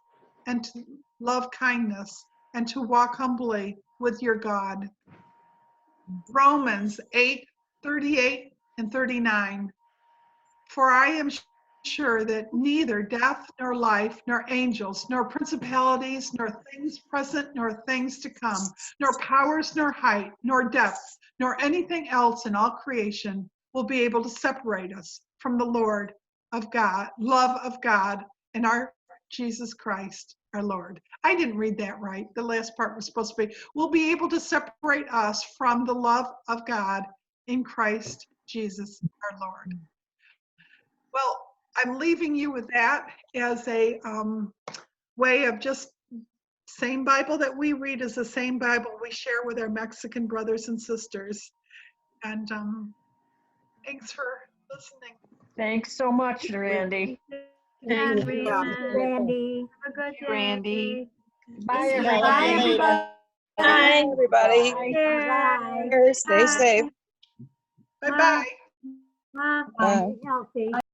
and to love kindness and to walk humbly with your God. Romans 8:38 and 39. For I am sure that neither death nor life, nor angels, nor principalities, nor things present, nor things to come, nor powers, nor height, nor depth, nor anything else in all creation will be able to separate us from the Lord of God, love of God, and our Jesus Christ, our Lord. I didn't read that right. The last part was supposed to be, will be able to separate us from the love of God in Christ Jesus, our Lord. Well, I'm leaving you with that as a way of just same Bible that we read is the same Bible we share with our Mexican brothers and sisters. And thanks for listening. Thanks so much, Randy. Thank Yeah. you. Randy, have a good day. Randy. Bye, See you everybody. later. Bye. Bye, everybody. Bye. Stay safe. Bye-bye. Bye. Bye. Stay healthy.